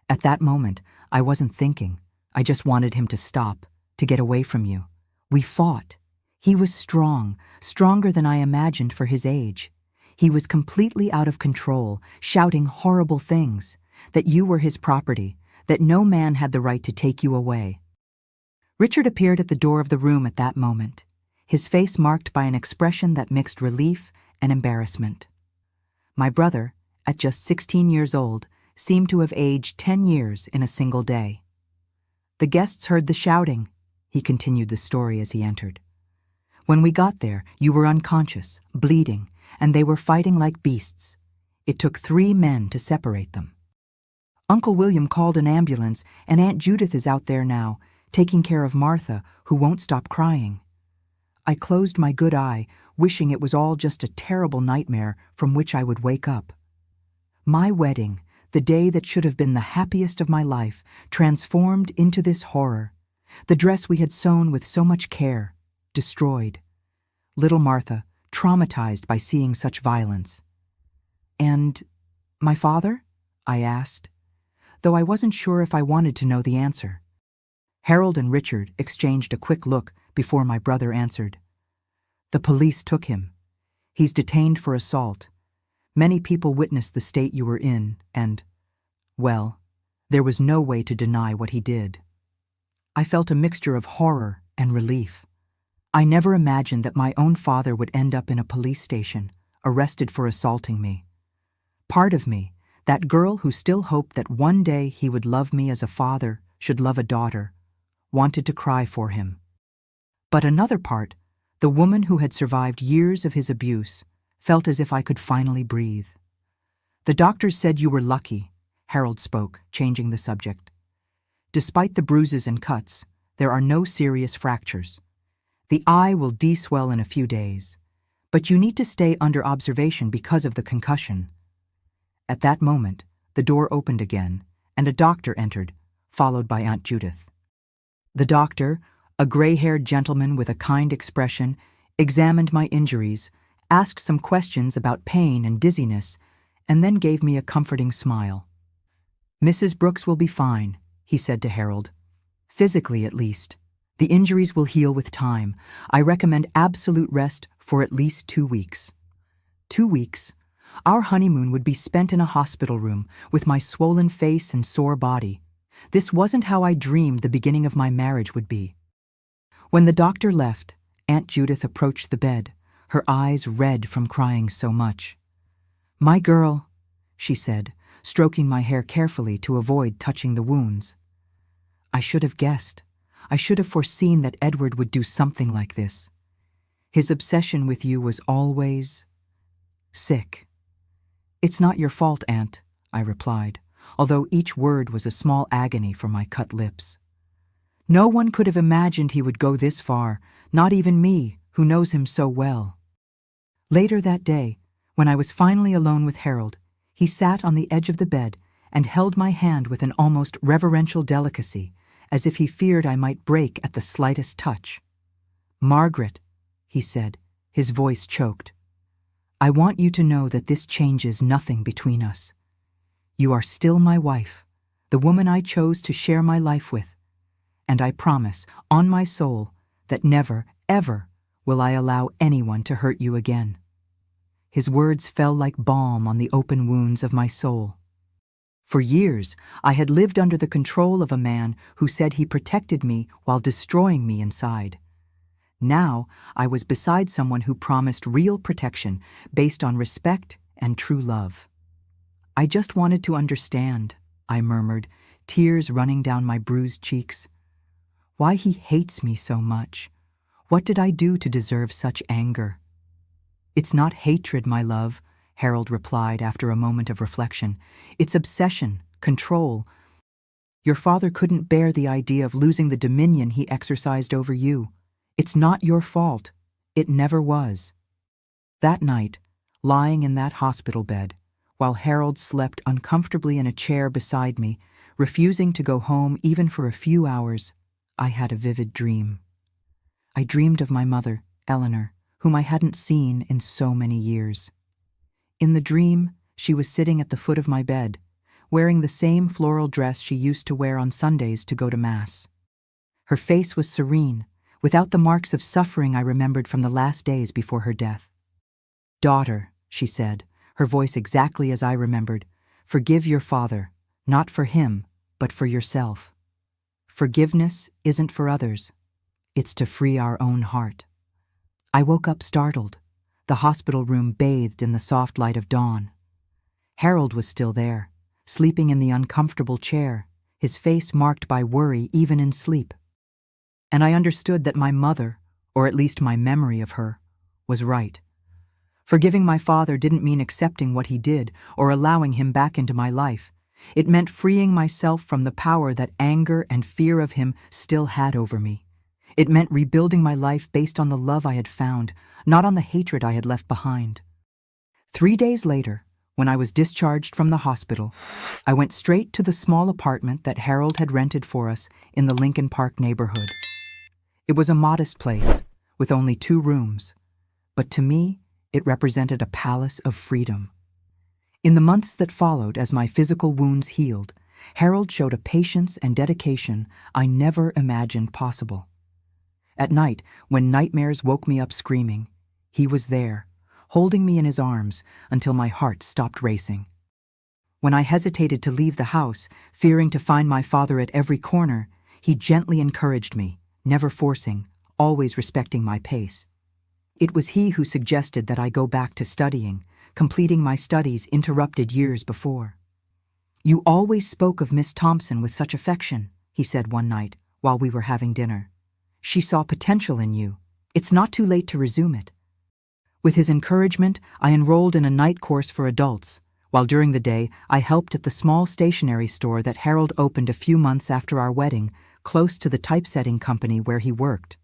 At that moment, I wasn't thinking. I just wanted him to stop, to get away from you. We fought. He was strong, stronger than I imagined for his age. He was completely out of control, shouting horrible things, that you were his property, that no man had the right to take you away." Richard appeared at the door of the room at that moment, his face marked by an expression that mixed relief and embarrassment. My brother, at just 16 years old, seemed to have aged 10 years in a single day. "The guests heard the shouting," he continued the story as he entered. "When we got there, you were unconscious, bleeding, and they were fighting like beasts. It took 3 men to separate them. Uncle William called an ambulance, and Aunt Judith is out there now, taking care of Martha, who won't stop crying." I closed my good eye, wishing it was all just a terrible nightmare from which I would wake up. My wedding, the day that should have been the happiest of my life, transformed into this horror. The dress we had sewn with so much care, destroyed. Little Martha, traumatized by seeing such violence. "And my father?" I asked, though I wasn't sure if I wanted to know the answer. Harold and Richard exchanged a quick look before my brother answered. "The police took him. He's detained for assault. Many people witnessed the state you were in, and, well, there was no way to deny what he did." I felt a mixture of horror and relief. I never imagined that my own father would end up in a police station, arrested for assaulting me. Part of me, that girl who still hoped that one day he would love me as a father should love a daughter, wanted to cry for him. But another part, the woman who had survived years of his abuse, felt as if I could finally breathe. "The doctors said you were lucky," Harold spoke, changing the subject. "Despite the bruises and cuts, there are no serious fractures. The eye will de-swell in a few days, but you need to stay under observation because of the concussion." At that moment, the door opened again, and a doctor entered, followed by Aunt Judith. The doctor, a gray-haired gentleman with a kind expression, examined my injuries, asked some questions about pain and dizziness, and then gave me a comforting smile. "Mrs. Brooks will be fine," he said to Harold. "Physically, at least. The injuries will heal with time. I recommend absolute rest for at least 2 weeks." 2 weeks? Our honeymoon would be spent in a hospital room, with my swollen face and sore body. This wasn't how I dreamed the beginning of my marriage would be. When the doctor left, Aunt Judith approached the bed, her eyes red from crying so much. "My girl," she said, stroking my hair carefully to avoid touching the wounds. "I should have guessed. I should have foreseen that Edward would do something like this. His obsession with you was always sick." "It's not your fault, Aunt," I replied, although each word was a small agony for my cut lips. "No one could have imagined he would go this far, not even me, who knows him so well." Later that day, when I was finally alone with Harold, he sat on the edge of the bed and held my hand with an almost reverential delicacy, as if he feared I might break at the slightest touch. "Margaret," he said, his voice choked, "I want you to know that this changes nothing between us. You are still my wife, the woman I chose to share my life with, and I promise, on my soul, that never, ever will I allow anyone to hurt you again." His words fell like balm on the open wounds of my soul. For years, I had lived under the control of a man who said he protected me while destroying me inside. Now, I was beside someone who promised real protection based on respect and true love. "I just wanted to understand," I murmured, tears running down my bruised cheeks. "Why he hates me so much. What did I do to deserve such anger?" "It's not hatred, my love," Harold replied after a moment of reflection. "It's obsession, control. Your father couldn't bear the idea of losing the dominion he exercised over you. It's not your fault. It never was." That night, lying in that hospital bed, while Harold slept uncomfortably in a chair beside me, refusing to go home even for a few hours, I had a vivid dream. I dreamed of my mother, Eleanor, whom I hadn't seen in so many years. In the dream, she was sitting at the foot of my bed, wearing the same floral dress she used to wear on Sundays to go to Mass. Her face was serene, without the marks of suffering I remembered from the last days before her death. "Daughter," she said, her voice exactly as I remembered, "forgive your father, not for him, but for yourself. Forgiveness isn't for others. It's to free our own heart." I woke up startled, the hospital room bathed in the soft light of dawn. Harold was still there, sleeping in the uncomfortable chair, his face marked by worry even in sleep. And I understood that my mother, or at least my memory of her, was right. Forgiving my father didn't mean accepting what he did or allowing him back into my life. It meant freeing myself from the power that anger and fear of him still had over me. It meant rebuilding my life based on the love I had found, not on the hatred I had left behind. 3 days later, when I was discharged from the hospital, I went straight to the small apartment that Harold had rented for us in the Lincoln Park neighborhood. It was a modest place, with only 2 rooms, but to me, it represented a palace of freedom. In the months that followed as my physical wounds healed, Harold showed a patience and dedication I never imagined possible. At night, when nightmares woke me up screaming, he was there, holding me in his arms until my heart stopped racing. When I hesitated to leave the house, fearing to find my father at every corner, he gently encouraged me, never forcing, always respecting my pace. It was he who suggested that I go back to studying, completing my studies interrupted years before. "You always spoke of Miss Thompson with such affection," he said one night while we were having dinner. "She saw potential in you. It's not too late to resume it." With his encouragement, I enrolled in a night course for adults, while during the day I helped at the small stationery store that Harold opened a few months after our wedding, close to the typesetting company where he worked.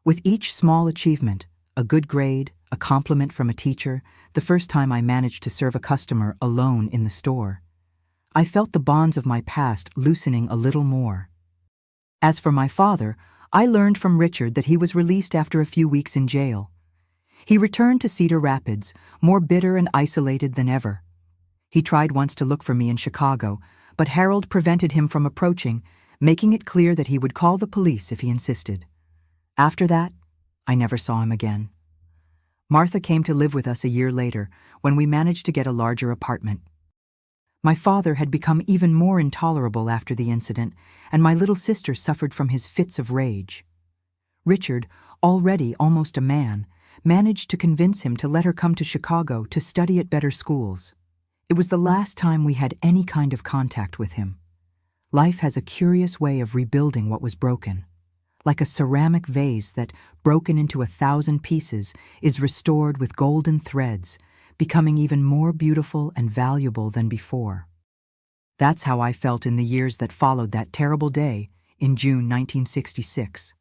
With each small achievement, a good grade, a compliment from a teacher, the first time I managed to serve a customer alone in the store, I felt the bonds of my past loosening a little more. As for my father, I learned from Richard that he was released after a few weeks in jail. He returned to Cedar Rapids, more bitter and isolated than ever. He tried once to look for me in Chicago, but Harold prevented him from approaching, making it clear that he would call the police if he insisted. After that, I never saw him again. Martha came to live with us a year later, when we managed to get a larger apartment. My father had become even more intolerable after the incident, and my little sister suffered from his fits of rage. Richard, already almost a man, managed to convince him to let her come to Chicago to study at better schools. It was the last time we had any kind of contact with him. Life has a curious way of rebuilding what was broken. Like a ceramic vase that, broken into 1,000 pieces, is restored with golden threads, becoming even more beautiful and valuable than before. That's how I felt in the years that followed that terrible day in June 1966.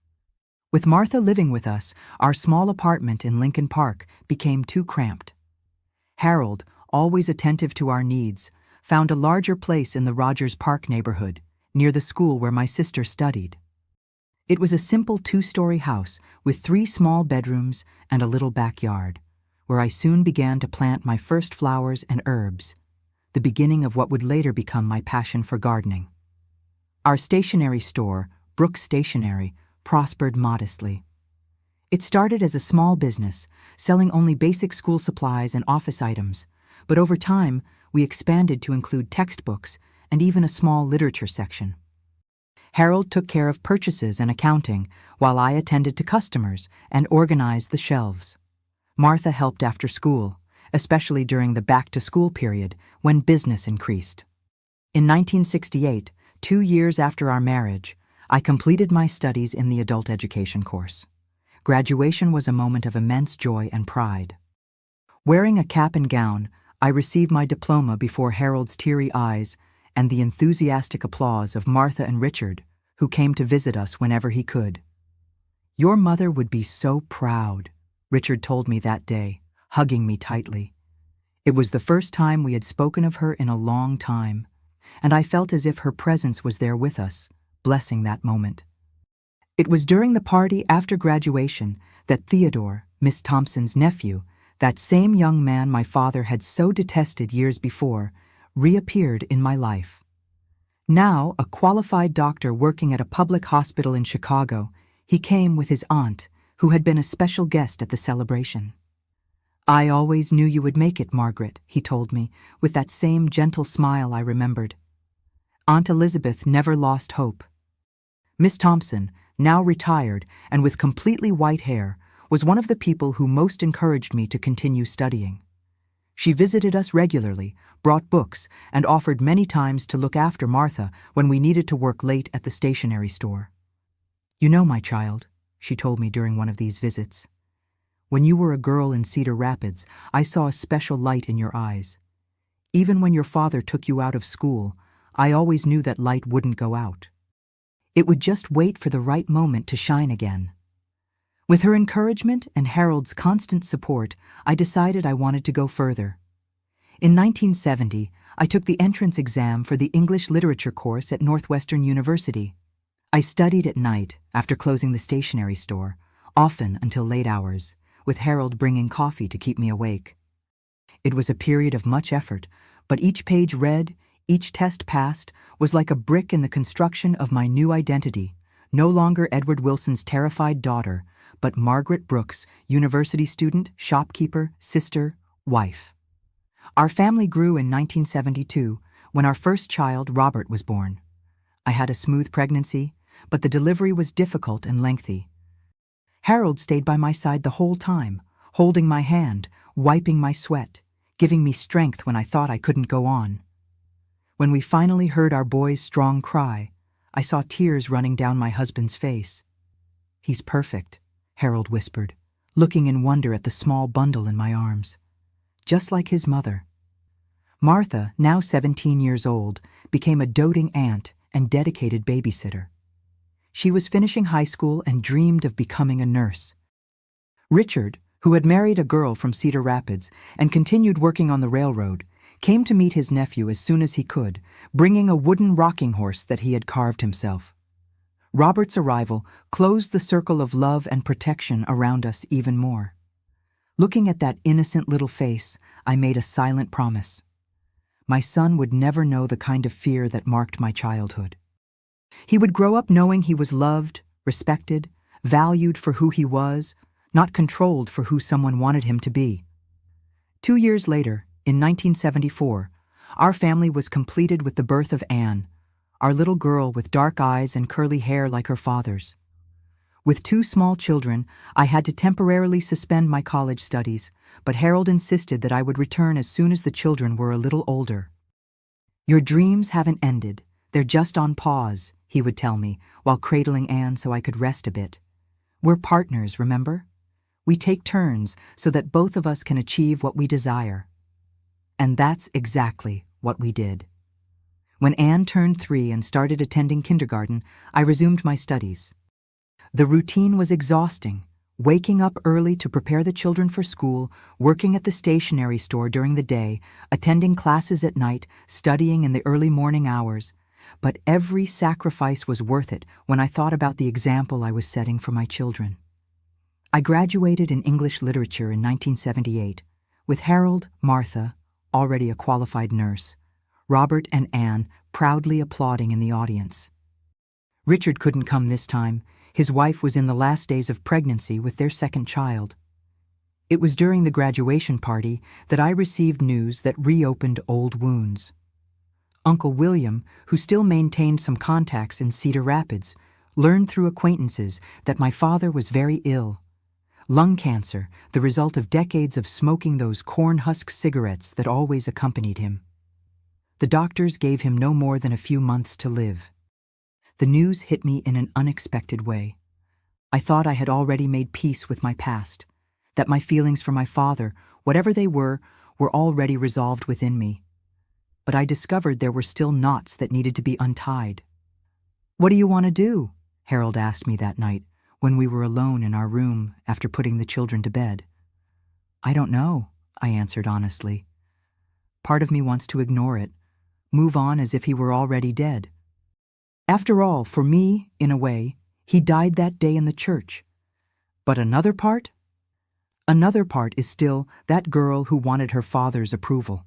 With Martha living with us, our small apartment in Lincoln Park became too cramped. Harold, always attentive to our needs, found a larger place in the Rogers Park neighborhood, near the school where my sister studied. It was a simple 2-story house with 3 small bedrooms and a little backyard, where I soon began to plant my first flowers and herbs, the beginning of what would later become my passion for gardening. Our stationery store, Brooks Stationery, prospered modestly. It started as a small business, selling only basic school supplies and office items, but over time, we expanded to include textbooks and even a small literature section. Harold took care of purchases and accounting, while I attended to customers and organized the shelves. Martha helped after school, especially during the back-to-school period when business increased. In 1968, 2 years after our marriage, I completed my studies in the adult education course. Graduation was a moment of immense joy and pride. Wearing a cap and gown, I received my diploma before Harold's teary eyes and the enthusiastic applause of Martha and Richard, who came to visit us whenever he could. "Your mother would be so proud," Richard told me that day, hugging me tightly. It was the first time we had spoken of her in a long time, and I felt as if her presence was there with us, blessing that moment. It was during the party after graduation that Theodore, Miss Thompson's nephew, that same young man my father had so detested years before, reappeared in my life. Now a qualified doctor working at a public hospital in Chicago, he came with his aunt, who had been a special guest at the celebration. "I always knew you would make it, Margaret," he told me, with that same gentle smile I remembered. Aunt Elizabeth never lost hope. Miss Thompson, now retired and with completely white hair, was one of the people who most encouraged me to continue studying. She visited us regularly, brought books, and offered many times to look after Martha when we needed to work late at the stationery store. "You know, my child," she told me during one of these visits, "when you were a girl in Cedar Rapids, I saw a special light in your eyes. Even when your father took you out of school, I always knew that light wouldn't go out. It would just wait for the right moment to shine again." With her encouragement and Harold's constant support, I decided I wanted to go further. In 1970, I took the entrance exam for the English literature course at Northwestern University. I studied at night after closing the stationery store, often until late hours, with Harold bringing coffee to keep me awake. It was a period of much effort, but each page read, each test passed, was like a brick in the construction of my new identity, no longer Edward Wilson's terrified daughter, but Margaret Brooks, university student, shopkeeper, sister, wife. Our family grew in 1972, when our first child, Robert, was born. I had a smooth pregnancy, but the delivery was difficult and lengthy. Harold stayed by my side the whole time, holding my hand, wiping my sweat, giving me strength when I thought I couldn't go on. When we finally heard our boy's strong cry, I saw tears running down my husband's face. "He's perfect," Harold whispered, looking in wonder at the small bundle in my arms. "Just like his mother." Martha, now 17 years old, became a doting aunt and dedicated babysitter. She was finishing high school and dreamed of becoming a nurse. Richard, who had married a girl from Cedar Rapids and continued working on the railroad, came to meet his nephew as soon as he could, bringing a wooden rocking horse that he had carved himself. Robert's arrival closed the circle of love and protection around us even more. Looking at that innocent little face, I made a silent promise. My son would never know the kind of fear that marked my childhood. He would grow up knowing he was loved, respected, valued for who he was, not controlled for who someone wanted him to be. 2 years later, in 1974, our family was completed with the birth of Anne, our little girl with dark eyes and curly hair like her father's. With 2 small children, I had to temporarily suspend my college studies, but Harold insisted that I would return as soon as the children were a little older. "Your dreams haven't ended, they're just on pause," he would tell me, while cradling Anne so I could rest a bit. "We're partners, remember? We take turns so that both of us can achieve what we desire." And that's exactly what we did. When Anne turned 3 and started attending kindergarten, I resumed my studies. The routine was exhausting, waking up early to prepare the children for school, working at the stationery store during the day, attending classes at night, studying in the early morning hours. But every sacrifice was worth it when I thought about the example I was setting for my children. I graduated in English literature in 1978, with Harold, Martha, already a qualified nurse, Robert and Anne proudly applauding in the audience. Richard couldn't come this time. His wife was in the last days of pregnancy with their second child. It was during the graduation party that I received news that reopened old wounds. Uncle William, who still maintained some contacts in Cedar Rapids, learned through acquaintances that my father was very ill. Lung cancer, the result of decades of smoking those corn husk cigarettes that always accompanied him. The doctors gave him no more than a few months to live. The news hit me in an unexpected way. I thought I had already made peace with my past, that my feelings for my father, whatever they were already resolved within me. But I discovered there were still knots that needed to be untied. "What do you want to do?" Harold asked me that night when we were alone in our room after putting the children to bed. "I don't know," I answered honestly. Part of me wants to ignore it, move on as if he were already dead. After all, for me, in a way, he died that day in the church. But another part? Another part is still that girl who wanted her father's approval.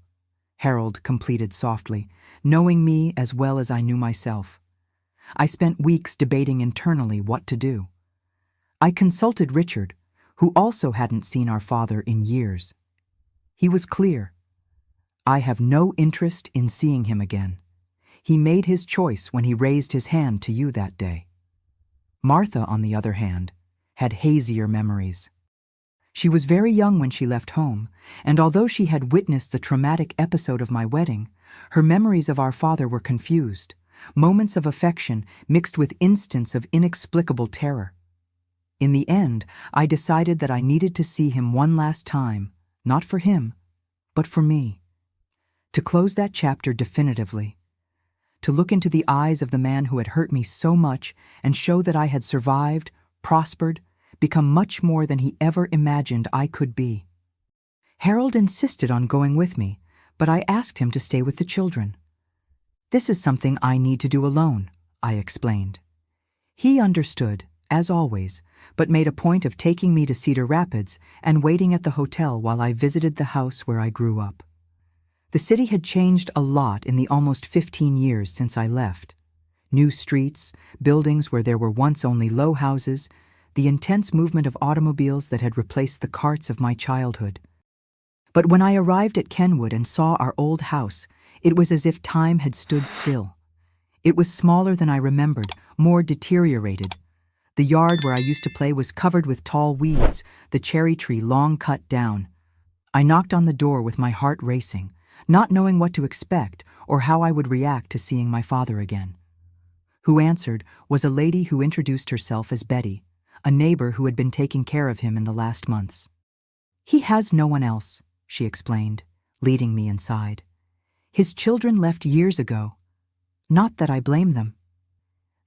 Harold completed softly, knowing me as well as I knew myself. I spent weeks debating internally what to do. I consulted Richard, who also hadn't seen our father in years. He was clear. "I have no interest in seeing him again. He made his choice when he raised his hand to you that day." Martha, on the other hand, had hazier memories. She was very young when she left home, and although she had witnessed the traumatic episode of my wedding, her memories of our father were confused, moments of affection mixed with instants of inexplicable terror. In the end, I decided that I needed to see him one last time, not for him, but for me. To close that chapter definitively. To look into the eyes of the man who had hurt me so much and show that I had survived, prospered, become much more than he ever imagined I could be. Harold insisted on going with me, but I asked him to stay with the children. "This is something I need to do alone," I explained. He understood, as always, but made a point of taking me to Cedar Rapids and waiting at the hotel while I visited the house where I grew up. The city had changed a lot in the almost 15 years since I left. New streets, buildings where there were once only low houses, the intense movement of automobiles that had replaced the carts of my childhood. But when I arrived at Kenwood and saw our old house, it was as if time had stood still. It was smaller than I remembered, more deteriorated. The yard where I used to play was covered with tall weeds, the cherry tree long cut down. I knocked on the door with my heart racing, not knowing what to expect or how I would react to seeing my father again. Who answered was a lady who introduced herself as Betty, a neighbor who had been taking care of him in the last months. "He has no one else," she explained, leading me inside. "His children left years ago. Not that I blame them."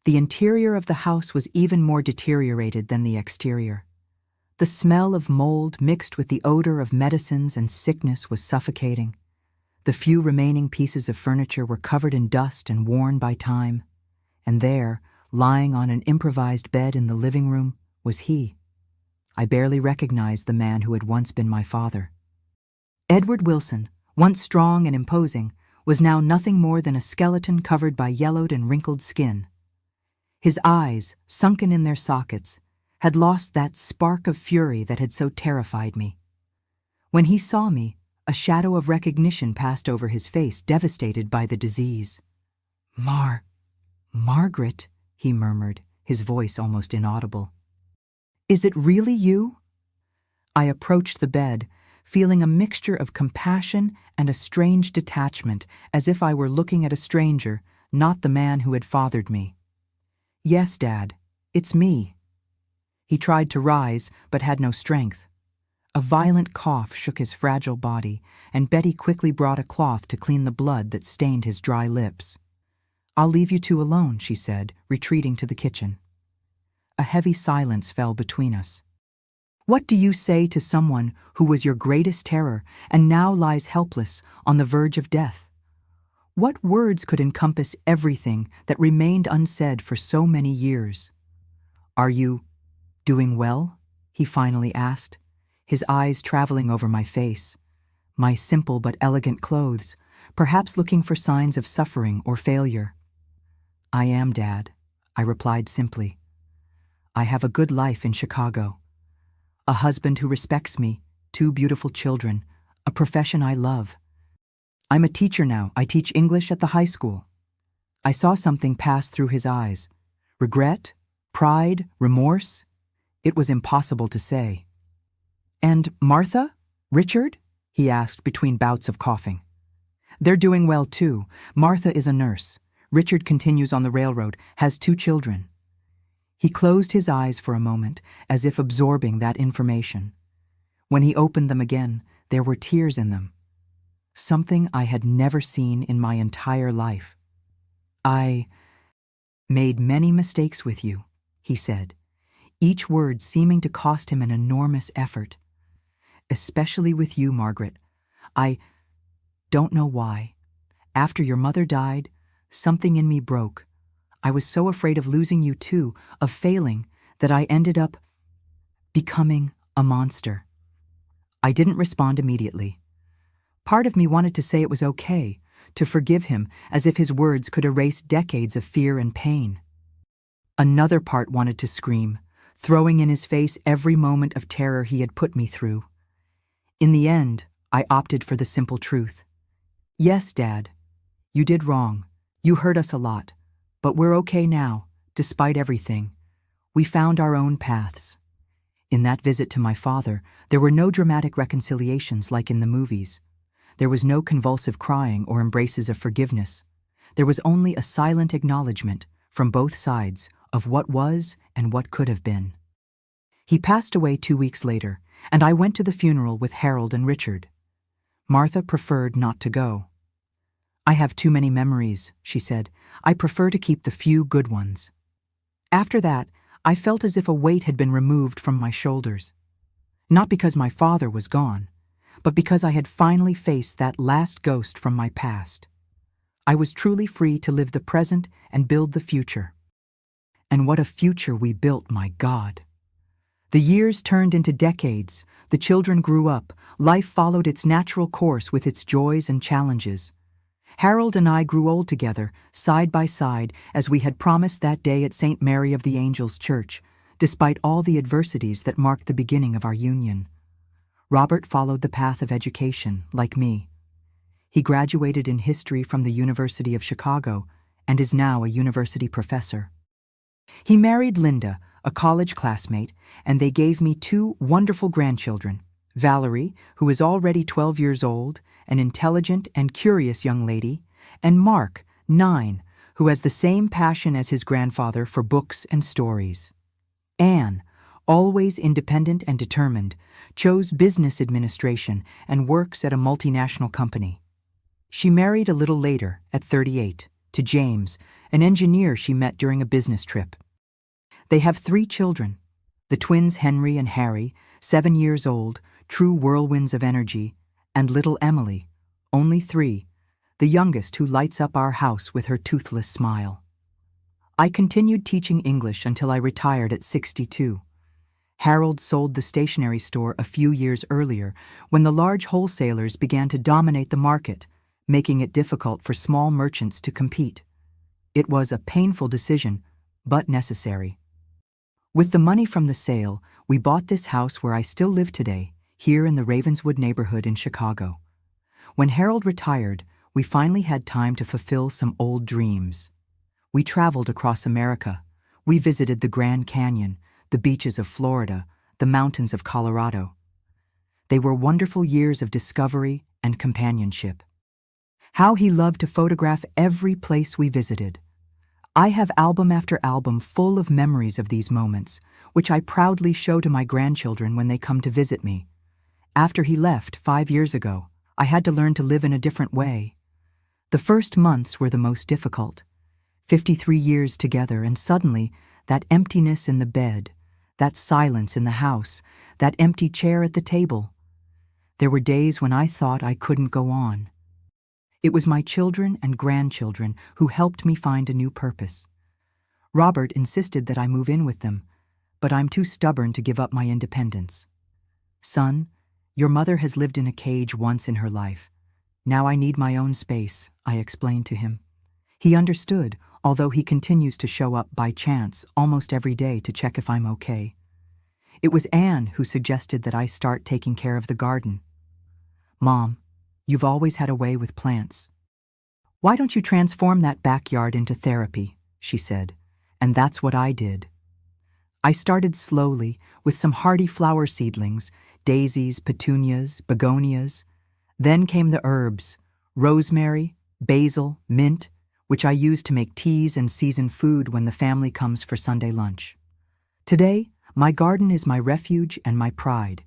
The interior of the house was even more deteriorated than the exterior. The smell of mold mixed with the odor of medicines and sickness was suffocating. The few remaining pieces of furniture were covered in dust and worn by time. And there, lying on an improvised bed in the living room, was he. I barely recognized the man who had once been my father. Edward Wilson, once strong and imposing, was now nothing more than a skeleton covered by yellowed and wrinkled skin. His eyes, sunken in their sockets, had lost that spark of fury that had so terrified me. When he saw me, a shadow of recognition passed over his face, devastated by the disease. Margaret, he murmured, his voice almost inaudible. "Is it really you?" I approached the bed, feeling a mixture of compassion and a strange detachment, as if I were looking at a stranger, not the man who had fathered me. "Yes, Dad, it's me." He tried to rise, but had no strength. A violent cough shook his fragile body, and Betty quickly brought a cloth to clean the blood that stained his dry lips. "I'll leave you two alone," she said, retreating to the kitchen. A heavy silence fell between us. What do you say to someone who was your greatest terror and now lies helpless on the verge of death? What words could encompass everything that remained unsaid for so many years? "Are you doing well?" he finally asked, his eyes traveling over my face, my simple but elegant clothes, perhaps looking for signs of suffering or failure. "I am, Dad," I replied simply. I have a good life in Chicago. A husband who respects me, 2 beautiful children, a profession I love. I'm a teacher now. I teach English at the high school. I saw something pass through his eyes. Regret? Pride? Remorse? It was impossible to say. And Martha? Richard? He asked between bouts of coughing. They're doing well too. Martha is a nurse. Richard continues on the railroad, has 2 children. He closed his eyes for a moment, as if absorbing that information. When he opened them again, there were tears in them. Something I had never seen in my entire life. I made many mistakes with you, he said, each word seeming to cost him an enormous effort. Especially with you, Margaret. I don't know why. After your mother died, something in me broke. I was so afraid of losing you too, of failing, that I ended up becoming a monster. I didn't respond immediately. Part of me wanted to say it was okay, to forgive him as if his words could erase decades of fear and pain. Another part wanted to scream, throwing in his face every moment of terror he had put me through. In the end, I opted for the simple truth. Yes, Dad, you did wrong. You hurt us a lot. But we're okay now, despite everything. We found our own paths. In that visit to my father, there were no dramatic reconciliations like in the movies. There was no convulsive crying or embraces of forgiveness. There was only a silent acknowledgement, from both sides, of what was and what could have been. He passed away 2 weeks later, and I went to the funeral with Harold and Richard. Martha preferred not to go. I have too many memories, she said. I prefer to keep the few good ones. After that, I felt as if a weight had been removed from my shoulders. Not because my father was gone, but because I had finally faced that last ghost from my past. I was truly free to live the present and build the future. And what a future we built, my God! The years turned into decades, the children grew up, life followed its natural course with its joys and challenges. Harold and I grew old together, side by side, as we had promised that day at St. Mary of the Angels Church, despite all the adversities that marked the beginning of our union. Robert followed the path of education, like me. He graduated in history from the University of Chicago and is now a university professor. He married Linda, a college classmate, and they gave me 2 wonderful grandchildren, Valerie, who is already 12 years old, an intelligent and curious young lady, and Mark, 9, who has the same passion as his grandfather for books and stories. Anne, always independent and determined, chose business administration and works at a multinational company. She married a little later, at 38, to James, an engineer she met during a business trip. They have 3 children, the twins Henry and Harry, 7 years old, true whirlwinds of energy, and little Emily, only 3, the youngest who lights up our house with her toothless smile. I continued teaching English until I retired at 62. Harold sold the stationery store a few years earlier when the large wholesalers began to dominate the market, making it difficult for small merchants to compete. It was a painful decision, but necessary. With the money from the sale, we bought this house where I still live today, here in the Ravenswood neighborhood in Chicago. When Harold retired, we finally had time to fulfill some old dreams. We traveled across America. We visited the Grand Canyon, the beaches of Florida, the mountains of Colorado. They were wonderful years of discovery and companionship. How he loved to photograph every place we visited. I have album after album full of memories of these moments, which I proudly show to my grandchildren when they come to visit me. After he left 5 years ago, I had to learn to live in a different way. The first months were the most difficult. 53 years together, and suddenly, that emptiness in the bed, that silence in the house, that empty chair at the table. There were days when I thought I couldn't go on. It was my children and grandchildren who helped me find a new purpose. Robert insisted that I move in with them, but I'm too stubborn to give up my independence. Son, your mother has lived in a cage once in her life. Now I need my own space, I explained to him. He understood, although he continues to show up by chance almost every day to check if I'm okay. It was Anne who suggested that I start taking care of the garden. "Mom, you've always had a way with plants. Why don't you transform that backyard into therapy?" she said, and that's what I did. I started slowly with some hardy flower seedlings, daisies, petunias, begonias. Then came the herbs, rosemary, basil, mint, which I use to make teas and season food when the family comes for Sunday lunch. Today, my garden is my refuge and my pride.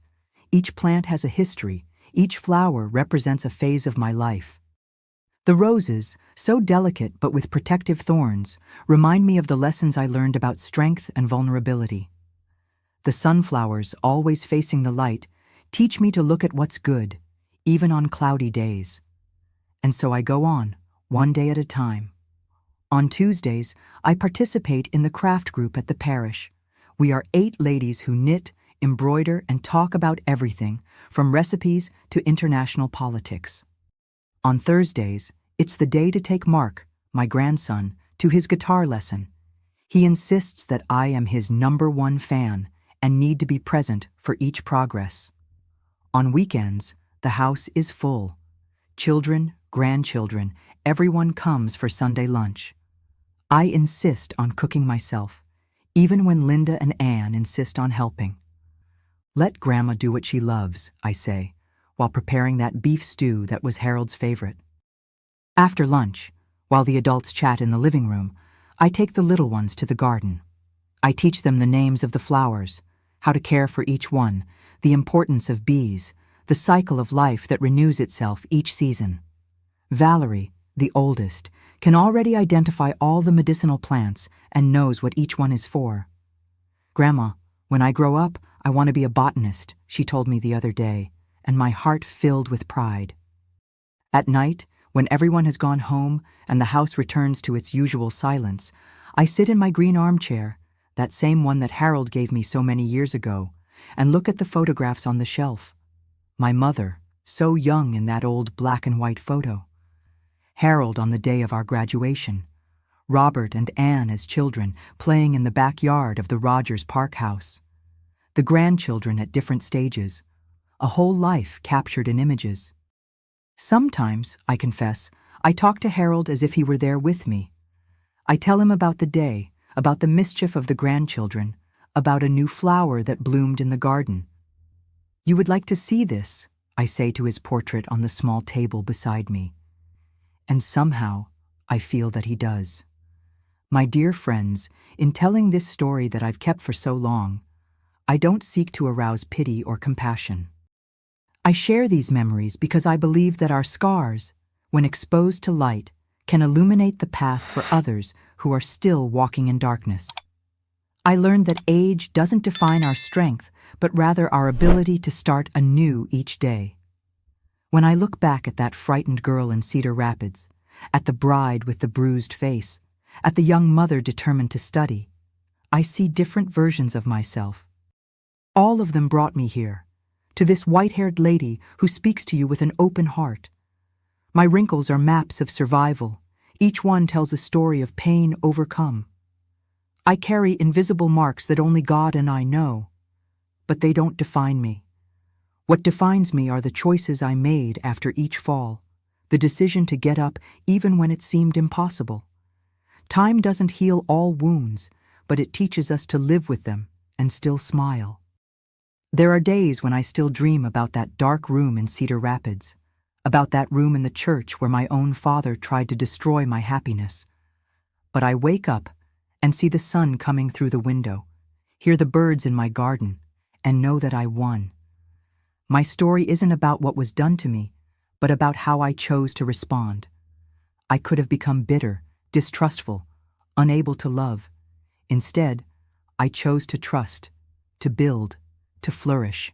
Each plant has a history, each flower represents a phase of my life. The roses, so delicate but with protective thorns, remind me of the lessons I learned about strength and vulnerability. The sunflowers, always facing the light, teach me to look at what's good, even on cloudy days. And so I go on, one day at a time. On Tuesdays, I participate in the craft group at the parish. We are 8 ladies who knit, embroider, and talk about everything, from recipes to international politics. On Thursdays, it's the day to take Mark, my grandson, to his guitar lesson. He insists that I am his #1 fan and need to be present for each progress. On weekends, the house is full. Children, grandchildren, everyone comes for Sunday lunch. I insist on cooking myself, even when Linda and Anne insist on helping. "Let Grandma do what she loves," I say, while preparing that beef stew that was Harold's favorite. After lunch, while the adults chat in the living room, I take the little ones to the garden. I teach them the names of the flowers, how to care for each one, the importance of bees, the cycle of life that renews itself each season. Valerie, the oldest, can already identify all the medicinal plants and knows what each one is for. "Grandma, when I grow up, I want to be a botanist," she told me the other day, and my heart filled with pride. At night, when everyone has gone home and the house returns to its usual silence, I sit in my green armchair, that same one that Harold gave me so many years ago, and look at the photographs on the shelf. My mother, so young in that old black and white photo. Harold on the day of our graduation. Robert and Anne as children playing in the backyard of the Rogers Park house. The grandchildren at different stages. A whole life captured in images. Sometimes, I confess, I talk to Harold as if he were there with me. I tell him about the day, about the mischief of the grandchildren, about a new flower that bloomed in the garden. "You would like to see this," I say to his portrait on the small table beside me. And somehow, I feel that he does. My dear friends, in telling this story that I've kept for so long, I don't seek to arouse pity or compassion. I share these memories because I believe that our scars, when exposed to light, can illuminate the path for others who are still walking in darkness. I learned that age doesn't define our strength, but rather our ability to start anew each day. When I look back at that frightened girl in Cedar Rapids, at the bride with the bruised face, at the young mother determined to study, I see different versions of myself. All of them brought me here, to this white-haired lady who speaks to you with an open heart. My wrinkles are maps of survival. Each one tells a story of pain overcome. I carry invisible marks that only God and I know, but they don't define me. What defines me are the choices I made after each fall, the decision to get up even when it seemed impossible. Time doesn't heal all wounds, but it teaches us to live with them and still smile. There are days when I still dream about that dark room in Cedar Rapids, about that room in the church where my own father tried to destroy my happiness. But I wake up and see the sun coming through the window, hear the birds in my garden, and know that I won. My story isn't about what was done to me, but about how I chose to respond. I could have become bitter, distrustful, unable to love. Instead, I chose to trust, to build, to flourish.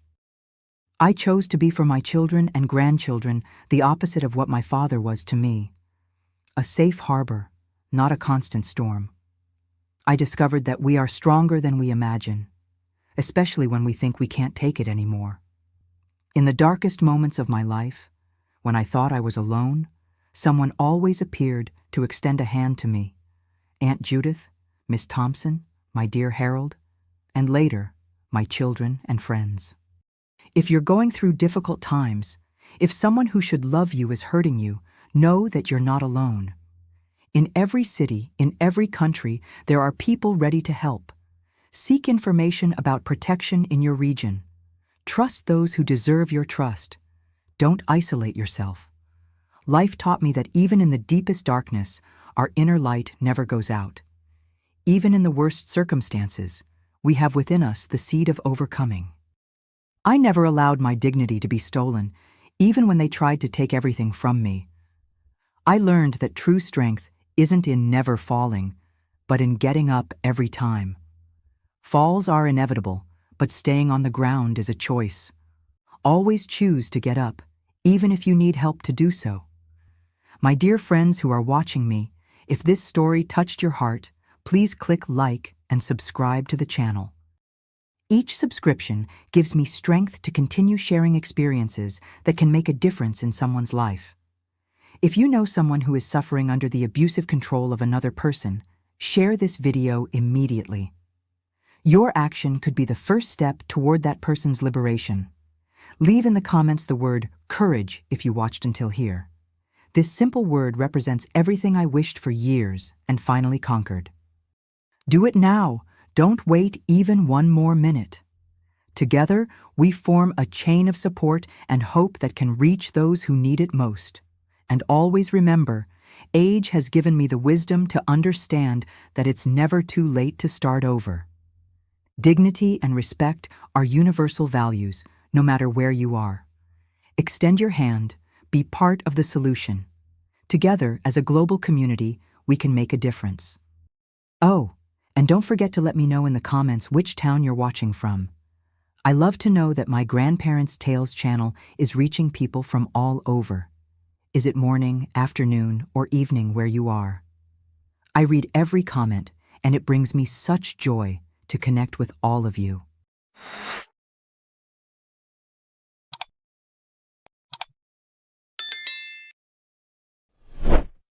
I chose to be for my children and grandchildren the opposite of what my father was to me. A safe harbor, not a constant storm. I discovered that we are stronger than we imagine, especially when we think we can't take it anymore. In the darkest moments of my life, when I thought I was alone, someone always appeared to extend a hand to me, Aunt Judith, Miss Thompson, my dear Harold, and later, my children and friends. If you're going through difficult times, if someone who should love you is hurting you, know that you're not alone. In every city, in every country, there are people ready to help. Seek information about protection in your region. Trust those who deserve your trust. Don't isolate yourself. Life taught me that even in the deepest darkness, our inner light never goes out. Even in the worst circumstances, we have within us the seed of overcoming. I never allowed my dignity to be stolen, even when they tried to take everything from me. I learned that true strength isn't in never falling, but in getting up every time. Falls are inevitable, but staying on the ground is a choice. Always choose to get up, even if you need help to do so. My dear friends who are watching me, if this story touched your heart, please click like and subscribe to the channel. Each subscription gives me strength to continue sharing experiences that can make a difference in someone's life. If you know someone who is suffering under the abusive control of another person, share this video immediately. Your action could be the first step toward that person's liberation. Leave in the comments the word courage if you watched until here. This simple word represents everything I wished for years and finally conquered. Do it now. Don't wait even one more minute. Together, we form a chain of support and hope that can reach those who need it most. And always remember, age has given me the wisdom to understand that it's never too late to start over. Dignity and respect are universal values, no matter where you are. Extend your hand, be part of the solution. Together, as a global community, we can make a difference. Oh, and don't forget to let me know in the comments which town you're watching from. I love to know that my Grandparents' Tales channel is reaching people from all over. Is it morning, afternoon, or evening where you are? I read every comment, and it brings me such joy to connect with all of you.